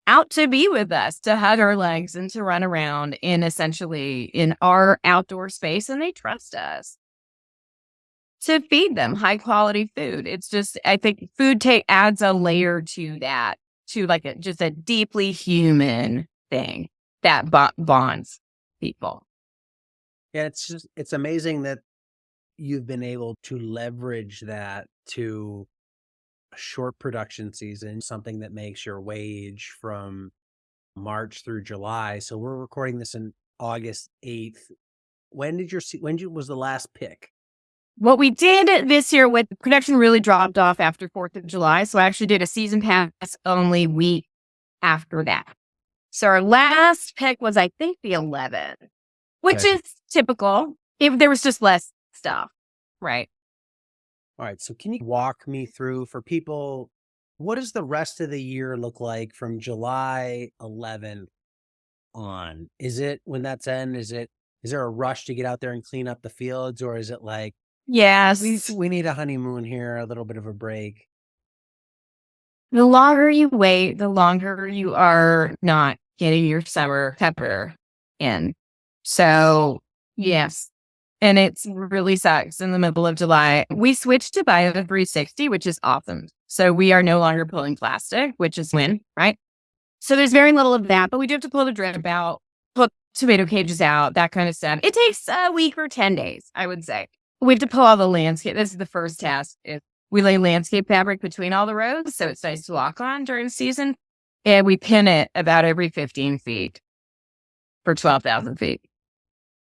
out to be with us, to hug our legs and to run around essentially in our outdoor space. And they trust us to feed them high quality food. It's just, I think food adds a layer to that, to like just a deeply human thing that bonds people. Yeah, it's amazing that you've been able to leverage that to a short production season, something that makes your wage from March through July. So we're recording this in August 8th. When was the last pick? What we did this year with production really dropped off after 4th of July. So I actually did a season pass only week after that. So our last pick was, I think, the 11th. Which is typical if there was just less stuff, right? All right. So can you walk me through for people, what does the rest of the year look like from July 11th on? Is it when that's end? Is there a rush to get out there and clean up the fields, or is it like, Yes. we need a honeymoon here, a little bit of a break? The longer you wait, the longer you are not getting your summer pepper in. So, yes. And it's really sucks in the middle of July. We switched to Bio 360, which is awesome. So we are no longer pulling plastic, which is win, right? So there's very little of that, but we do have to pull the drip out, put tomato cages out, that kind of stuff. It takes a week or 10 days, I would say. We have to pull all the landscape. This is the first task. We lay landscape fabric between all the rows, so it's nice to walk on during the season. And we pin it about every 15 feet for 12,000 feet.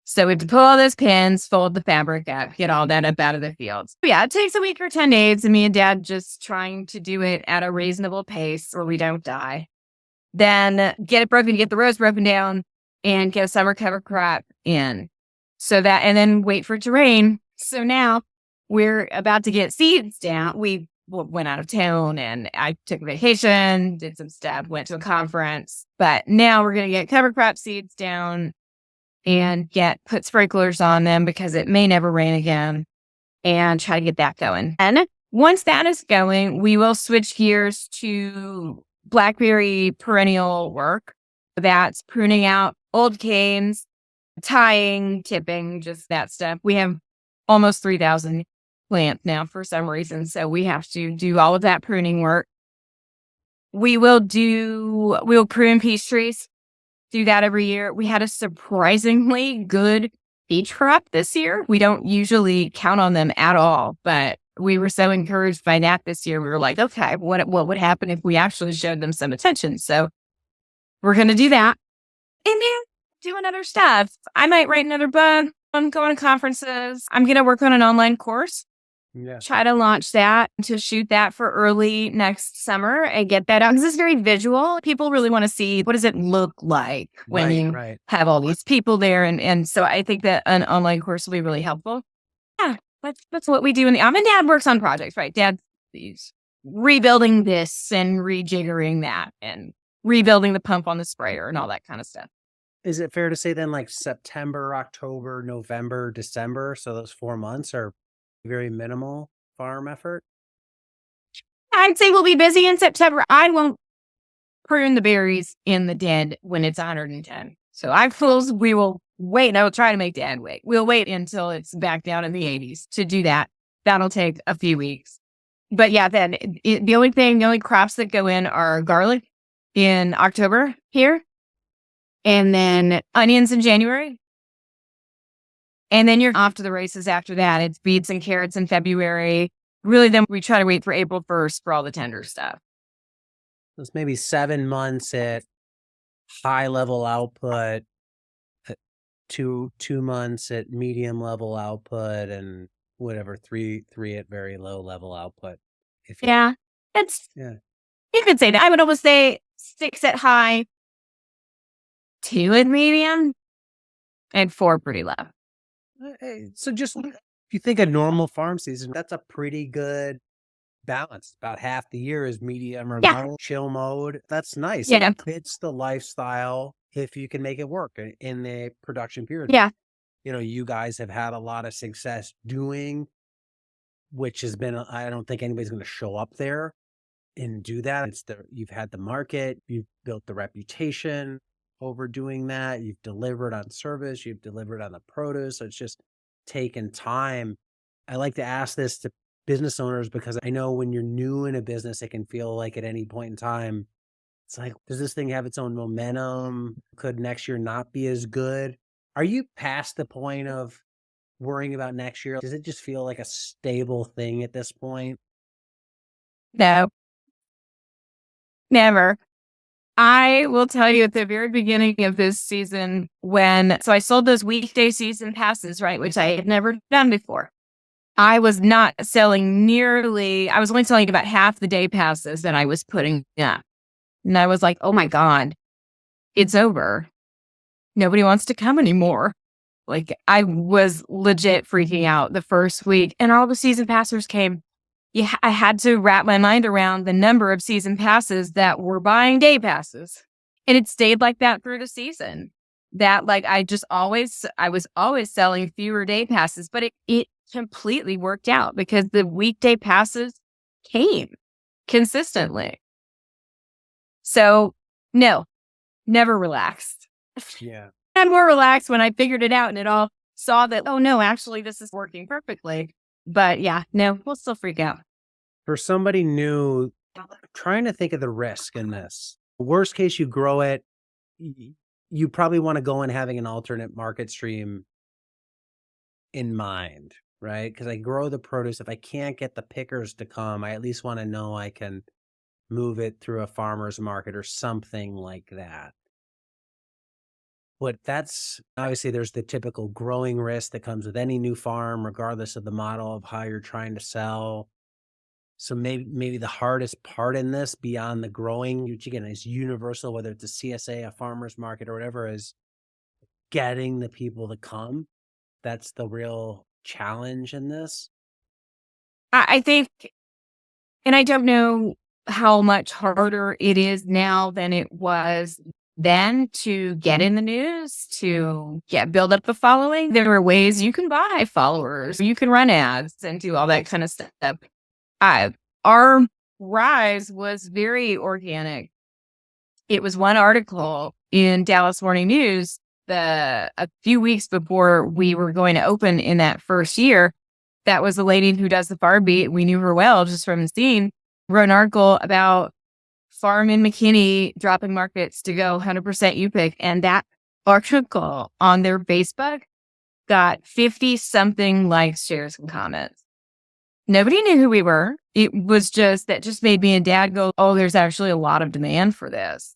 So we have to pull all those pins, fold the fabric out, get all that up out of the fields. But yeah, it takes a week or 10 days, and me and dad just trying to do it at a reasonable pace where we don't die. Then get the rows broken down and get a summer cover crop in. And then wait for it to rain. So now we're about to get seeds down. We went out of town and I took a vacation, did some stuff, went to a conference. But now we're going to get cover crop seeds down and put sprinklers on them because it may never rain again, and try to get that going. And once that is going, we will switch gears to blackberry perennial work. That's pruning out old canes, tying, tipping, just that stuff. We have almost 3,000 plants now for some reason, so we have to do all of that pruning work. We'll prune peach trees, do that every year. We had a surprisingly good peach crop this year. We don't usually count on them at all, but we were so encouraged by that this year. We were like, okay, what would happen if we actually showed them some attention? So we're going to do that. And then doing other stuff. I might write another book. I'm going to conferences. I'm going to work on an online course. Yeah. Try to launch that, to shoot that for early next summer and get that out. Because it's very visual. People really want to see, what does it look like when you have all these people there. And so I think that an online course will be really helpful. Yeah, that's what we do. And Dad works on projects, right? Dad's rebuilding this and rejiggering that and rebuilding the pump on the sprayer and all that kind of stuff. Is it fair to say then like September, October, November, December, so those 4 months are very minimal farm effort? I'd say we'll be busy in September. I won't prune the berries in the den when it's 110. So we will wait, and I will try to make Dad wait. We'll wait until it's back down in the 80s to do that. That'll take a few weeks. But yeah, then the only crops that go in are garlic in October here, and then onions in January. And then you're off to the races after that. It's beets and carrots in February. Really, then we try to wait for April 1st for all the tender stuff. It's maybe 7 months at high level output, 2 months at medium level output, and whatever, three at very low level output. You could say that. I would almost say 6 at high, 2 at medium, and 4 pretty low. So just if you think a normal farm season, that's a pretty good balance. About half the year is medium or low chill mode. That's nice. Yeah. It fits the lifestyle if you can make it work in the production period. Yeah. You guys have had a lot of success doing, which has been, I don't think anybody's going to show up there and do that. You've had the market, you've built the reputation over doing that. You've delivered on service, you've delivered on the produce. So it's just taken time. I like to ask this to business owners because I know when you're new in a business, it can feel like at any point in time, it's like, does this thing have its own momentum? Could next year not be as good? Are you past the point of worrying about next year? Does it just feel like a stable thing at this point? No, never. I will tell you at the very beginning of this season so I sold those weekday season passes, right, which I had never done before. I was not selling I was only selling about half the day passes that I was putting up. And I was like, oh my God, it's over. Nobody wants to come anymore. Like, I was legit freaking out the first week, and all the season passers came. Yeah, I had to wrap my mind around the number of season passes that were buying day passes. And it stayed like that through the season. That I was always selling fewer day passes, but it completely worked out because the weekday passes came consistently. So no, never relaxed. Yeah. I'm more relaxed when I figured it out and it all saw that, oh no, actually this is working perfectly. But yeah, no, we'll still freak out. For somebody new, trying to think of the risk in this. Worst case, you grow it. You probably want to go in having an alternate market stream in mind, right? Because I grow the produce. If I can't get the pickers to come, I at least want to know I can move it through a farmer's market or something like that. But that's obviously there's the typical growing risk that comes with any new farm, regardless of the model of how you're trying to sell. So maybe the hardest part in this, beyond the growing, which again is universal, whether it's a CSA, a farmer's market, or whatever, is getting the people to come. That's the real challenge in this. I think And I don't know how much harder it is now than it was then to get in the news, to build up the following. There are ways you can buy followers, you can run ads and do all that kind of stuff. Our rise was very organic. It was one article in Dallas Morning News a few weeks before we were going to open in that first year. That was the lady who does the farm beat. We knew her well just from the scene. Wrote an article about farm in McKinney dropping markets to go 100% U-pick. And that article on their Facebook got 50 something likes, shares, and comments. Nobody knew who we were. It was just that just made me and Dad go, oh, there's actually a lot of demand for this.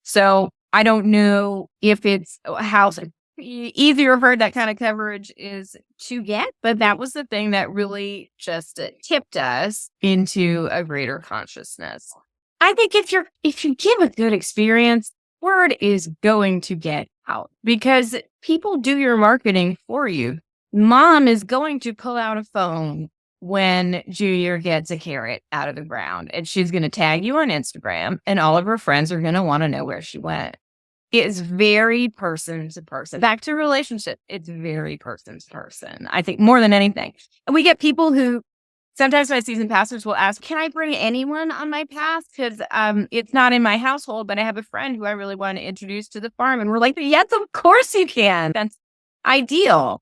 So I don't know if it's how easier for that kind of coverage is to get, but that was the thing that really just tipped us into a greater consciousness. I think if you give a good experience, word is going to get out because people do your marketing for you. Mom is going to pull out a phone when Junior gets a carrot out of the ground, and she's going to tag you on Instagram, and all of her friends are going to want to know where she went. It's very person to person. Back to relationship, it's very person to person, I think, more than anything. And we get people who sometimes my season passers will ask, can I bring anyone on my path? Because it's not in my household, but I have a friend who I really want to introduce to the farm. And we're like, yes, of course you can. That's ideal.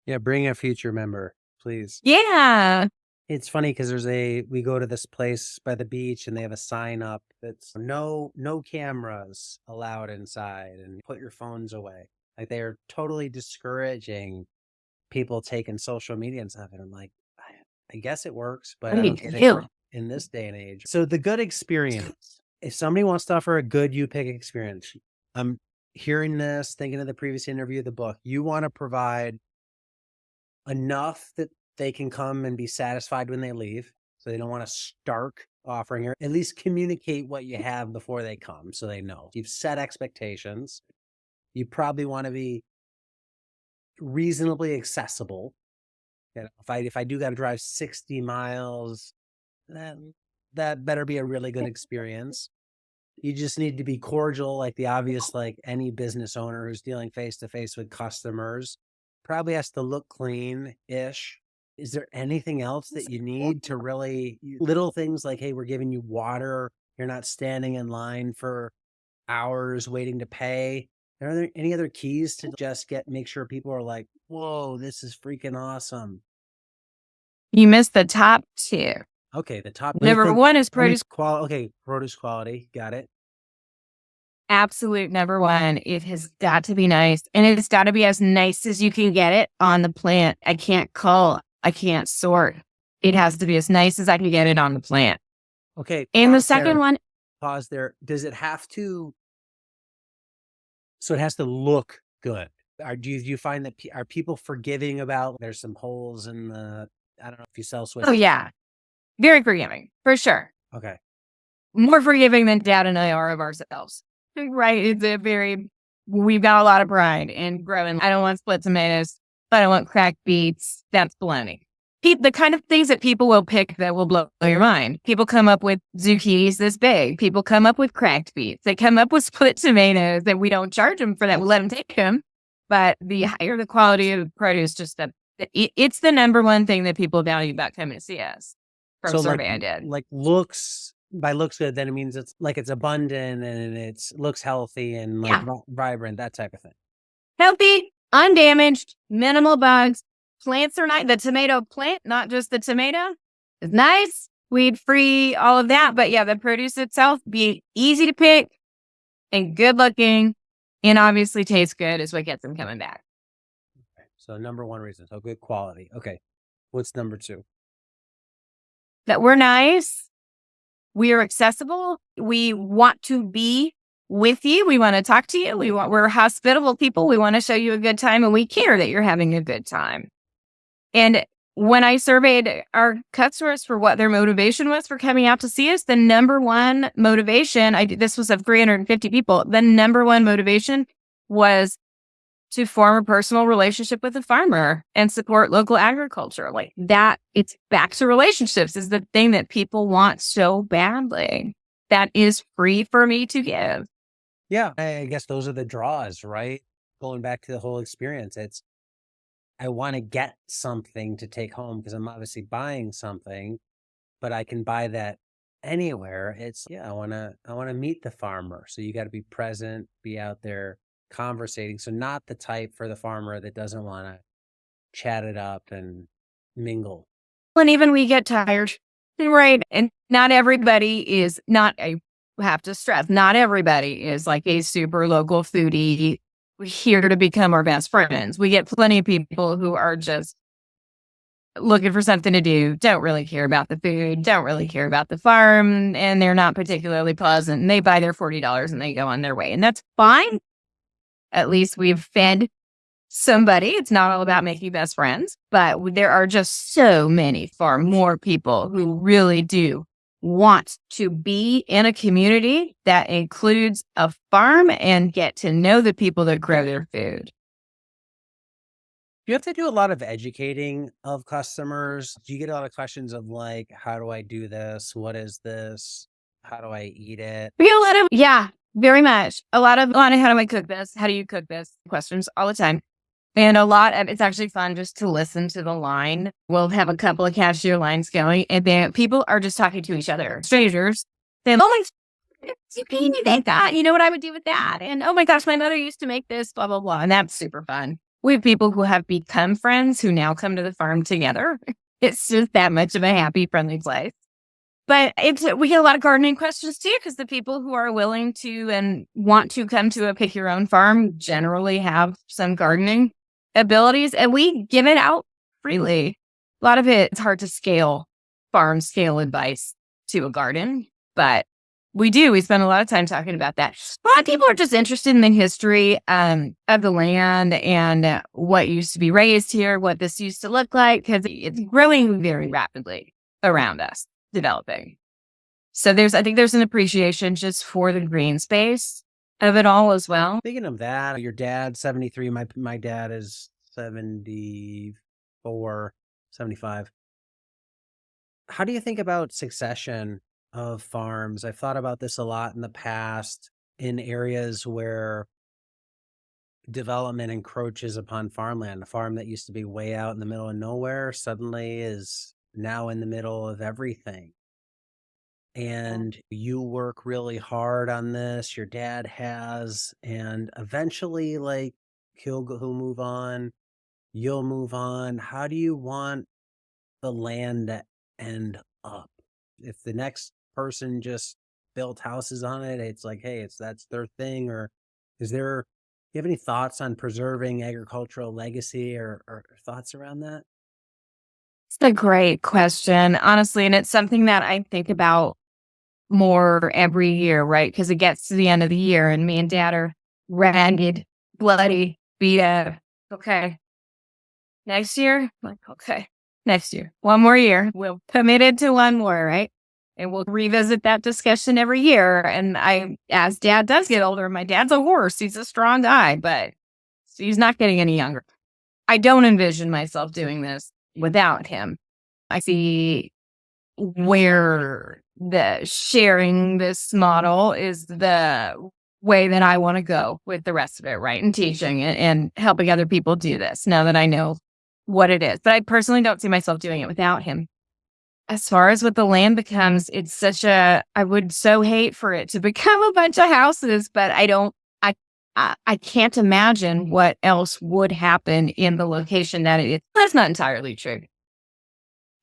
Yeah, bring a future member, please. Yeah. It's funny because we go to this place by the beach and they have a sign up that's no cameras allowed inside and put your phones away. Like they're totally discouraging people taking social media and stuff. And I'm like, I guess it works, but I don't get it in this day and age. So the good experience, if somebody wants to offer a good U-pick experience, I'm hearing this, thinking of the previous interview of the book, you want to provide enough that they can come and be satisfied when they leave. So they don't want to stark offering, or at least communicate what you have before they come so they know. You've set expectations. You probably want to be reasonably accessible. You know, if I do got to drive 60 miles, that better be a really good experience. You just need to be cordial, like the obvious, like any business owner who's dealing face to face with customers probably has to look clean-ish. Is there anything else that you need to really, little things like, hey, we're giving you water. You're not standing in line for hours waiting to pay. Are there any other keys to just make sure people are like, whoa, this is freaking awesome? You missed the top two. Okay, the top. Number one is produce quality. Okay, produce quality. Got it. Absolute number one. It has got to be nice. And it's got to be as nice as you can get it on the plant. I can't cull. I can't sort. It has to be as nice as I can get it on the plant. Okay. And the second one. Pause there. Does it have to? So it has to look good. Do you find that are people forgiving about there's some holes in the, I don't know if you sell Swiss. Oh, yeah. Very forgiving, for sure. Okay. More forgiving than Dad and I are of ourselves. Right. We've got a lot of pride in growing. I don't want split tomatoes. I don't want cracked beets. That's baloney. The kind of things that people will pick that will blow your mind. People come up with zucchinis this big. People come up with cracked beets. They come up with split tomatoes that we don't charge them for that. We'll let them take them. But the higher the quality of the produce, it's the number one thing that people value about coming to see us. From survey I did. Like by looks good, then it means it's abundant and it looks healthy and vibrant, that type of thing. Healthy, undamaged, minimal bugs. Plants are nice. The tomato plant, not just the tomato, is nice. Weed free, all of that. But yeah, the produce itself be easy to pick and good looking and obviously tastes good is what gets them coming back. Okay. So number one reason, so good quality. Okay. What's number two? That we're nice. We are accessible. We want to be with you. We want to talk to you. We're hospitable people. We want to show you a good time and we care that you're having a good time. And when I surveyed our customers for what their motivation was for coming out to see us, the number one motivation, this was of 350 people, the number one motivation was to form a personal relationship with a farmer and support local agriculture. Like that, it's back to relationships is the thing that people want so badly. That is free for me to give. Yeah, I guess those are the draws, right? Going back to the whole experience, it's I want to get something to take home because I'm obviously buying something, but I can buy that anywhere. It's yeah, I want to meet the farmer. So you got to be present, be out there conversating. So not the type for the farmer that doesn't want to chat it up and mingle. And even we get tired, right? And not everybody is not a, have to stress, not everybody is like a super local foodie here to become our best friends. We get plenty of people who are just looking for something to do, don't really care about the food, don't really care about the farm, and they're not particularly pleasant. And they buy their $40 and they go on their way. And that's fine. At least we've fed somebody. It's not all about making best friends, but there are just so many, far more people who really do want to be in a community that includes a farm and get to know the people that grow their food. You have to do a lot of educating of customers. Do you get a lot of questions of like, how do I do this? What is this? How do I eat it? We get a lot of, yeah, very much. A lot of, how do I cook this? How do you cook this? Questions all the time. And a lot of, it's actually fun just to listen to the line. We'll have a couple of cashier lines going, and then people are just talking to each other. Strangers. They, oh my, you can make that. You know what I would do with that? And oh my gosh, my mother used to make this, blah, blah, blah. And that's super fun. We have people who have become friends who now come to the farm together. It's just that much of a happy, friendly place. But we get a lot of gardening questions too, because the people who are willing to and want to come to a pick your own farm generally have some gardening abilities, and we give it out freely. A lot of it's hard to scale, farm scale advice to a garden, but we do. We spend a lot of time talking about that. A lot of people are just interested in the history of the land and what used to be raised here, what this used to look like, because it's growing very rapidly around us, developing. So I think there's an appreciation just for the green space of it all as well. Speaking of that, your dad's 73. My dad is 74, 75. How do you think about succession of farms? I've thought about this a lot in the past in areas where development encroaches upon farmland. A farm that used to be way out in the middle of nowhere suddenly is now in the middle of everything. And you work really hard on this, your dad has, and eventually like he'll move on, you'll move on. How do you want the land to end up? If the next person just built houses on it, it's like, hey, that's their thing. Or do you have any thoughts on preserving agricultural legacy or thoughts around that? It's a great question, honestly. And it's something that I think about more every year, right? Because it gets to the end of the year and me and dad are ragged, bloody, beat up. Okay. Next year? I'm like, okay. Next year. One more year. We'll committed to one more, right? And we'll revisit that discussion every year. And as dad does get older, my dad's a horse. He's a strong guy, but he's not getting any younger. I don't envision myself doing this without him. I see where the sharing this model is the way that I want to go with the rest of it, right? And teaching it and helping other people do this now that I know what it is. But I personally don't see myself doing it without him. As far as what the land becomes, it's I would so hate for it to become a bunch of houses, but I can't imagine what else would happen in the location that it is. That's not entirely true.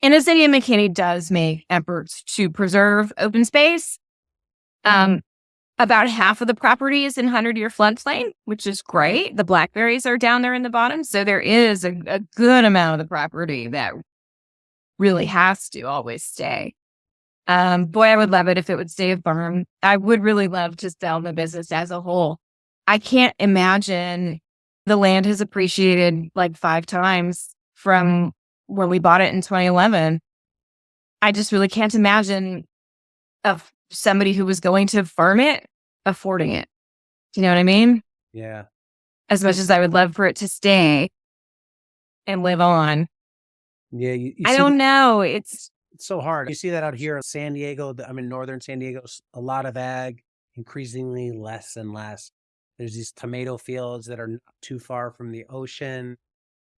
And the city of McKinney does make efforts to preserve open space. About half of the property is in 100-year floodplain, which is great. The blackberries are down there in the bottom. So there is a good amount of the property that really has to always stay. Boy, I would love it if it would stay a farm. I would really love to sell the business as a whole. I can't imagine the land has appreciated like 5 times from when we bought it in 2011. I just really can't imagine of somebody who was going to farm it affording it. Do you know what I mean? Yeah. as much as I would love for it to stay and live on. Yeah, you I see don't know. It's it's so hard. You see that out here in San Diego. I'm in northern San Diego. A lot of ag, increasingly less and less. There's these tomato fields that are not too far from the ocean,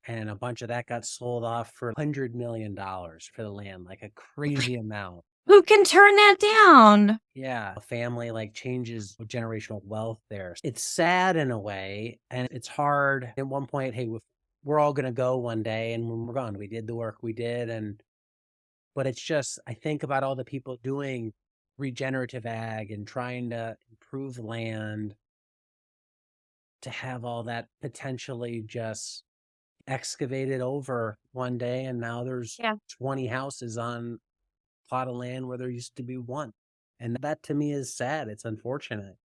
and a bunch of that got sold off for $100 million for the land, like a crazy amount. who can turn that down? Yeah, a family like changes generational wealth there. It's sad in a way, and it's hard. At one point, hey, we're all going to go one day, and when we're gone, we did the work we did, and but it's just, I think about all the people doing regenerative ag and trying to improve land to have all that potentially just excavated over one day. And now there's Yeah. 20 houses on a plot of land where there used to be one. And that to me is sad. It's unfortunate.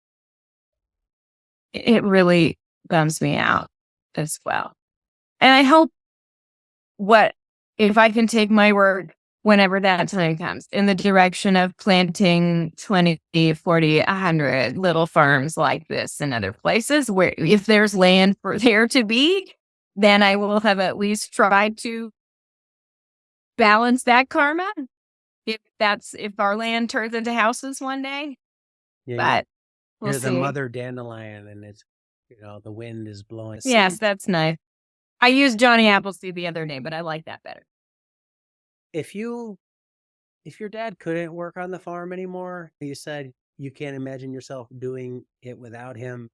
It really bums me out as well. And I hope if I can take my work whenever that time comes in the direction of planting 20, 40, 100 little farms like this in other places where if there's land for there to be, then I will have at least tried to balance that karma. If our land turns into houses one day, Yeah, but we'll you're the see. mother dandelion, and it's, the wind is blowing. Yes, that's nice. I used Johnny Appleseed the other day, but I like that better. If your dad couldn't work on the farm anymore, you said you can't imagine yourself doing it without him,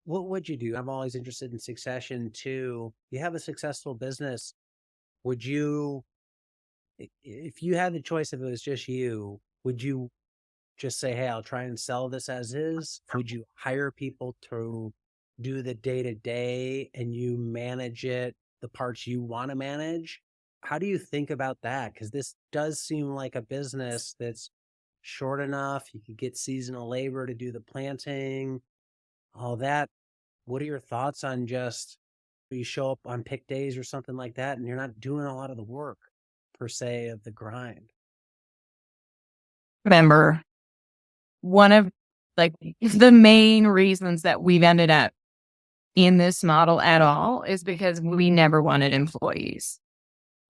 what would you do? I'm always interested in succession too. You have a successful business. Would you, if you had the choice, if it was just you, would you just say, hey, I'll try and sell this as is? Would you hire people to do the day to day and you manage it, the parts you want to manage? How do you think about that? Because this does seem like a business that's short enough. You could get seasonal labor to do the planting, all that. What are your thoughts on just you show up on pick days or something like that and you're not doing a lot of the work per se of the grind? Remember, one of the main reasons that we've ended up in this model at all is because we never wanted employees.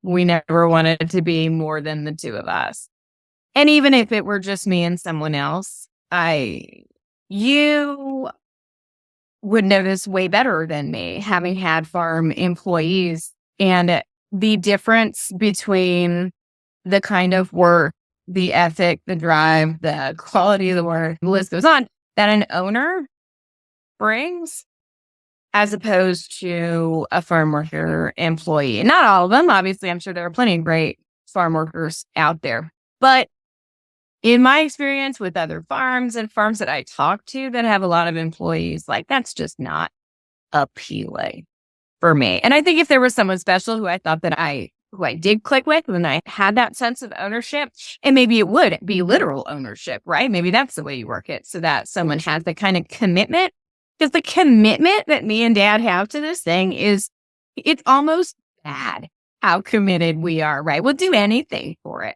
We never wanted it to be more than the two of us. And even if it were just me and someone else, you would know this way better than me, having had farm employees, and the difference between the kind of work, the ethic, the drive, the quality of the work, the list goes on, that an owner brings as opposed to a farm worker employee. Not all of them. Obviously, I'm sure there are plenty of great farm workers out there. But in my experience with other farms and farms that I talk to that have a lot of employees, that's just not appealing for me. And I think if there was someone special who I thought who I did click with and I had that sense of ownership, and maybe it would be literal ownership, right? Maybe that's the way you work it so that someone has the kind of commitment. Because the commitment that me and dad have to this thing it's almost bad how committed we are, right? We'll do anything for it.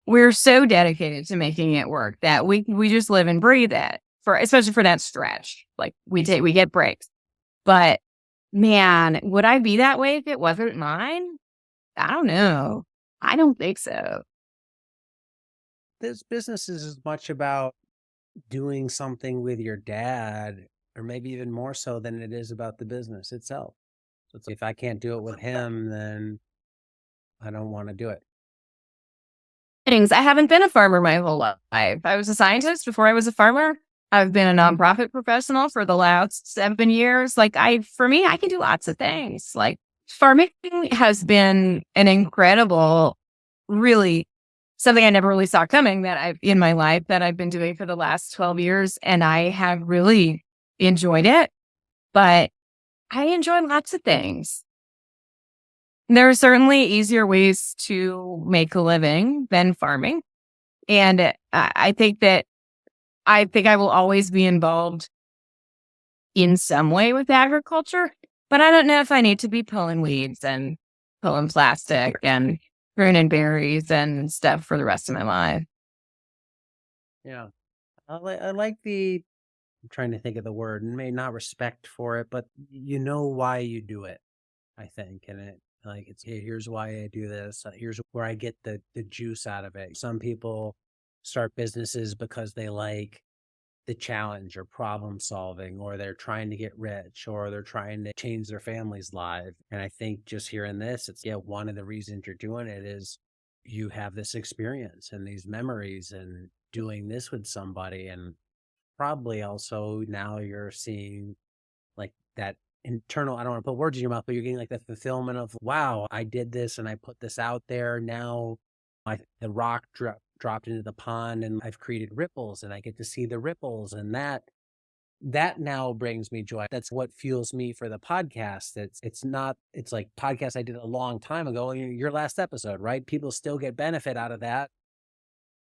We're so dedicated to making it work that we just live and breathe it especially for that stretch. We get breaks. But man, would I be that way if it wasn't mine? I don't know. I don't think so. This business is as much about doing something with your dad, or maybe even more so than it is about the business itself. So it's if I can't do it with him, then I don't want to do it. I haven't been a farmer my whole life. I was a scientist before I was a farmer. I've been a nonprofit professional for the last 7 years. For me, I can do lots of things. Farming has been an incredible, really something I never really saw coming in my life that I've been doing for the last 12 years. And I have really enjoyed it, but I enjoy lots of things. There are certainly easier ways to make a living than farming. And I think I will always be involved in some way with agriculture, but I don't know if I need to be pulling weeds and pulling plastic and pruning berries and stuff for the rest of my life. Yeah. I like the I'm trying to think of the word, and maybe not respect for it, but you know why you do it, I think. And it like it's hey, here's why I do this. Here's where I get the juice out of it. Some people start businesses because they like the challenge or problem solving, or they're trying to get rich, or they're trying to change their family's life. And I think just hearing this, it's one of the reasons you're doing it is you have this experience and these memories and doing this with somebody. And probably also now you're seeing like that internal, I don't want to put words in your mouth, but you're getting like the fulfillment of, wow, I did this and I put this out there. Now the rock dropped into the pond and I've created ripples and I get to see the ripples, and that now brings me joy. That's what fuels me for the podcast. It's like podcast I did a long time ago, your last episode, right? People still get benefit out of that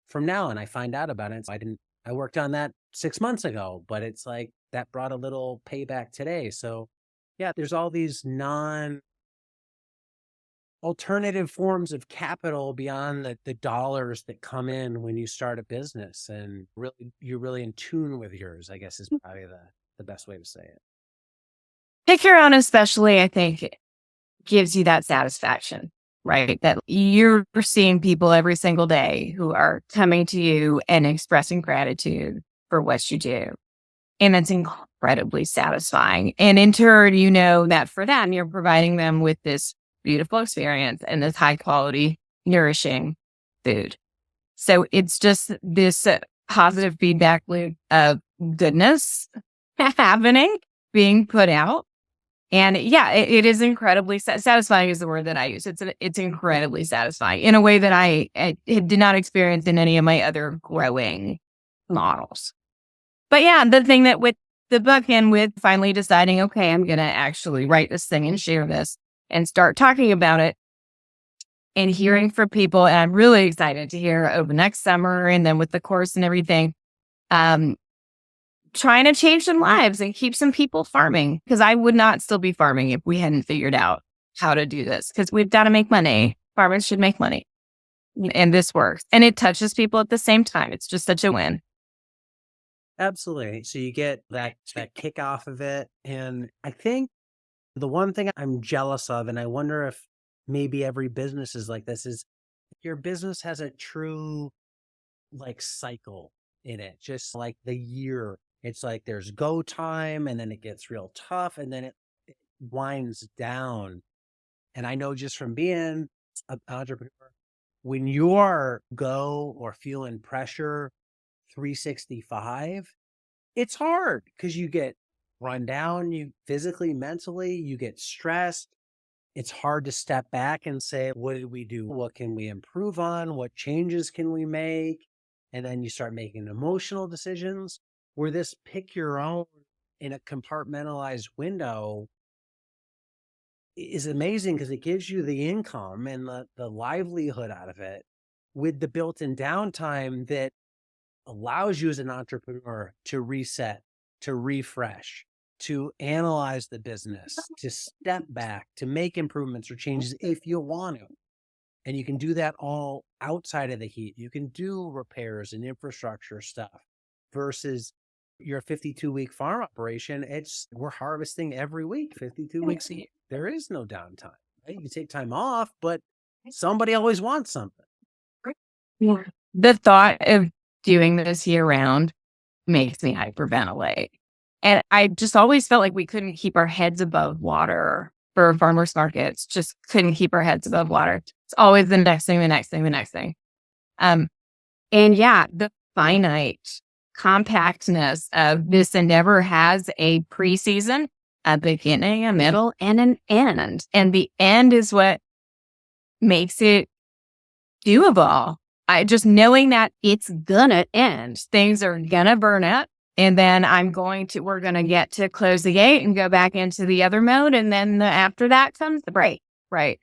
from now, and I find out about it. I worked on that 6 months ago, but it's like that brought a little payback today. So yeah, there's all these alternative forms of capital beyond the dollars that come in when you start a business, and really you're really in tune with yours, I guess is probably the best way to say it. Pick your own, especially, I think, gives you that satisfaction, right? That you're seeing people every single day who are coming to you and expressing gratitude for what you do. And it's incredibly satisfying. And in turn, you know that for them, you're providing them with this beautiful experience and this high quality, nourishing food. So it's just this positive feedback loop of goodness happening, being put out. And yeah, it is incredibly satisfying is the word that I use. It's incredibly satisfying in a way that I did not experience in any of my other growing models. But yeah, the thing that with the book and with finally deciding, okay, I'm going to actually write this thing and share this and start talking about it and hearing from people. And I'm really excited to hear over next summer and then with the course and everything, trying to change some lives and keep some people farming, because I would not still be farming if we hadn't figured out how to do this, because we've got to make money. Farmers should make money. And this works. And it touches people at the same time. It's just such a win. Absolutely. So you get that kick off of it. And I think the one thing I'm jealous of, and I wonder if maybe every business is like this, is your business has a true like cycle in it, just like the year. It's like there's go time and then it gets real tough and then it winds down. And I know just from being an entrepreneur, when you're go or feeling pressure 365, it's hard because you get run down, you physically, mentally, you get stressed. It's hard to step back and say, what did we do? What can we improve on? What changes can we make? And then you start making emotional decisions. Where this pick your own in a compartmentalized window is amazing because it gives you the income and the livelihood out of it with the built-in downtime that allows you as an entrepreneur to reset, to refresh, to analyze the business, to step back, to make improvements or changes if you want to. And you can do that all outside of the heat. You can do repairs and infrastructure stuff versus your 52-week farm operation. We're harvesting every week, 52 weeks a year. There is no downtime. Right? You take time off, but somebody always wants something. Yeah. The thought of doing this year round makes me hyperventilate. And I just always felt like we couldn't keep our heads above water for farmers markets, just couldn't keep our heads above water. It's always the next thing, the next thing, the next thing. And yeah, the finite compactness of this endeavor has a preseason, a beginning, a middle, and an end. And the end is what makes it doable. Just knowing that it's gonna end, things are gonna burn up, and then we're gonna get to close the gate and go back into the other mode. And then after that comes the break, right?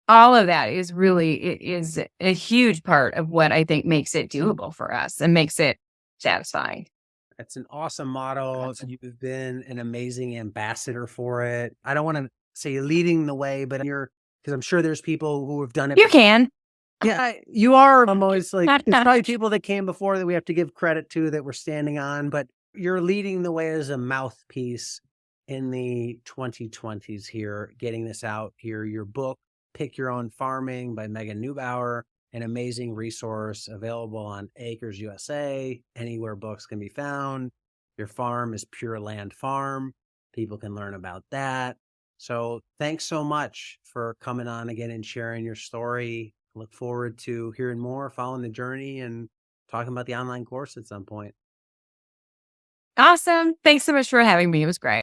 All of that is a huge part of what I think makes it doable for us and makes it satisfying. That's an awesome model. You've been an amazing ambassador for it. I don't want to say leading the way, but because I'm sure there's people who have done it. You can. Yeah, you are. I'm always like, there's probably people that came before that we have to give credit to that we're standing on, but You're leading the way as a mouthpiece in the 2020s here, getting this out here. Your book, Pick Your Own Farming by Megan Neubauer, an amazing resource available on Acres USA, anywhere books can be found. Your farm is Pure Land Farm. People can learn about that. So thanks so much for coming on again and sharing your story. Look forward to hearing more, following the journey, and talking about the online course at some point. Awesome. Thanks so much for having me. It was great.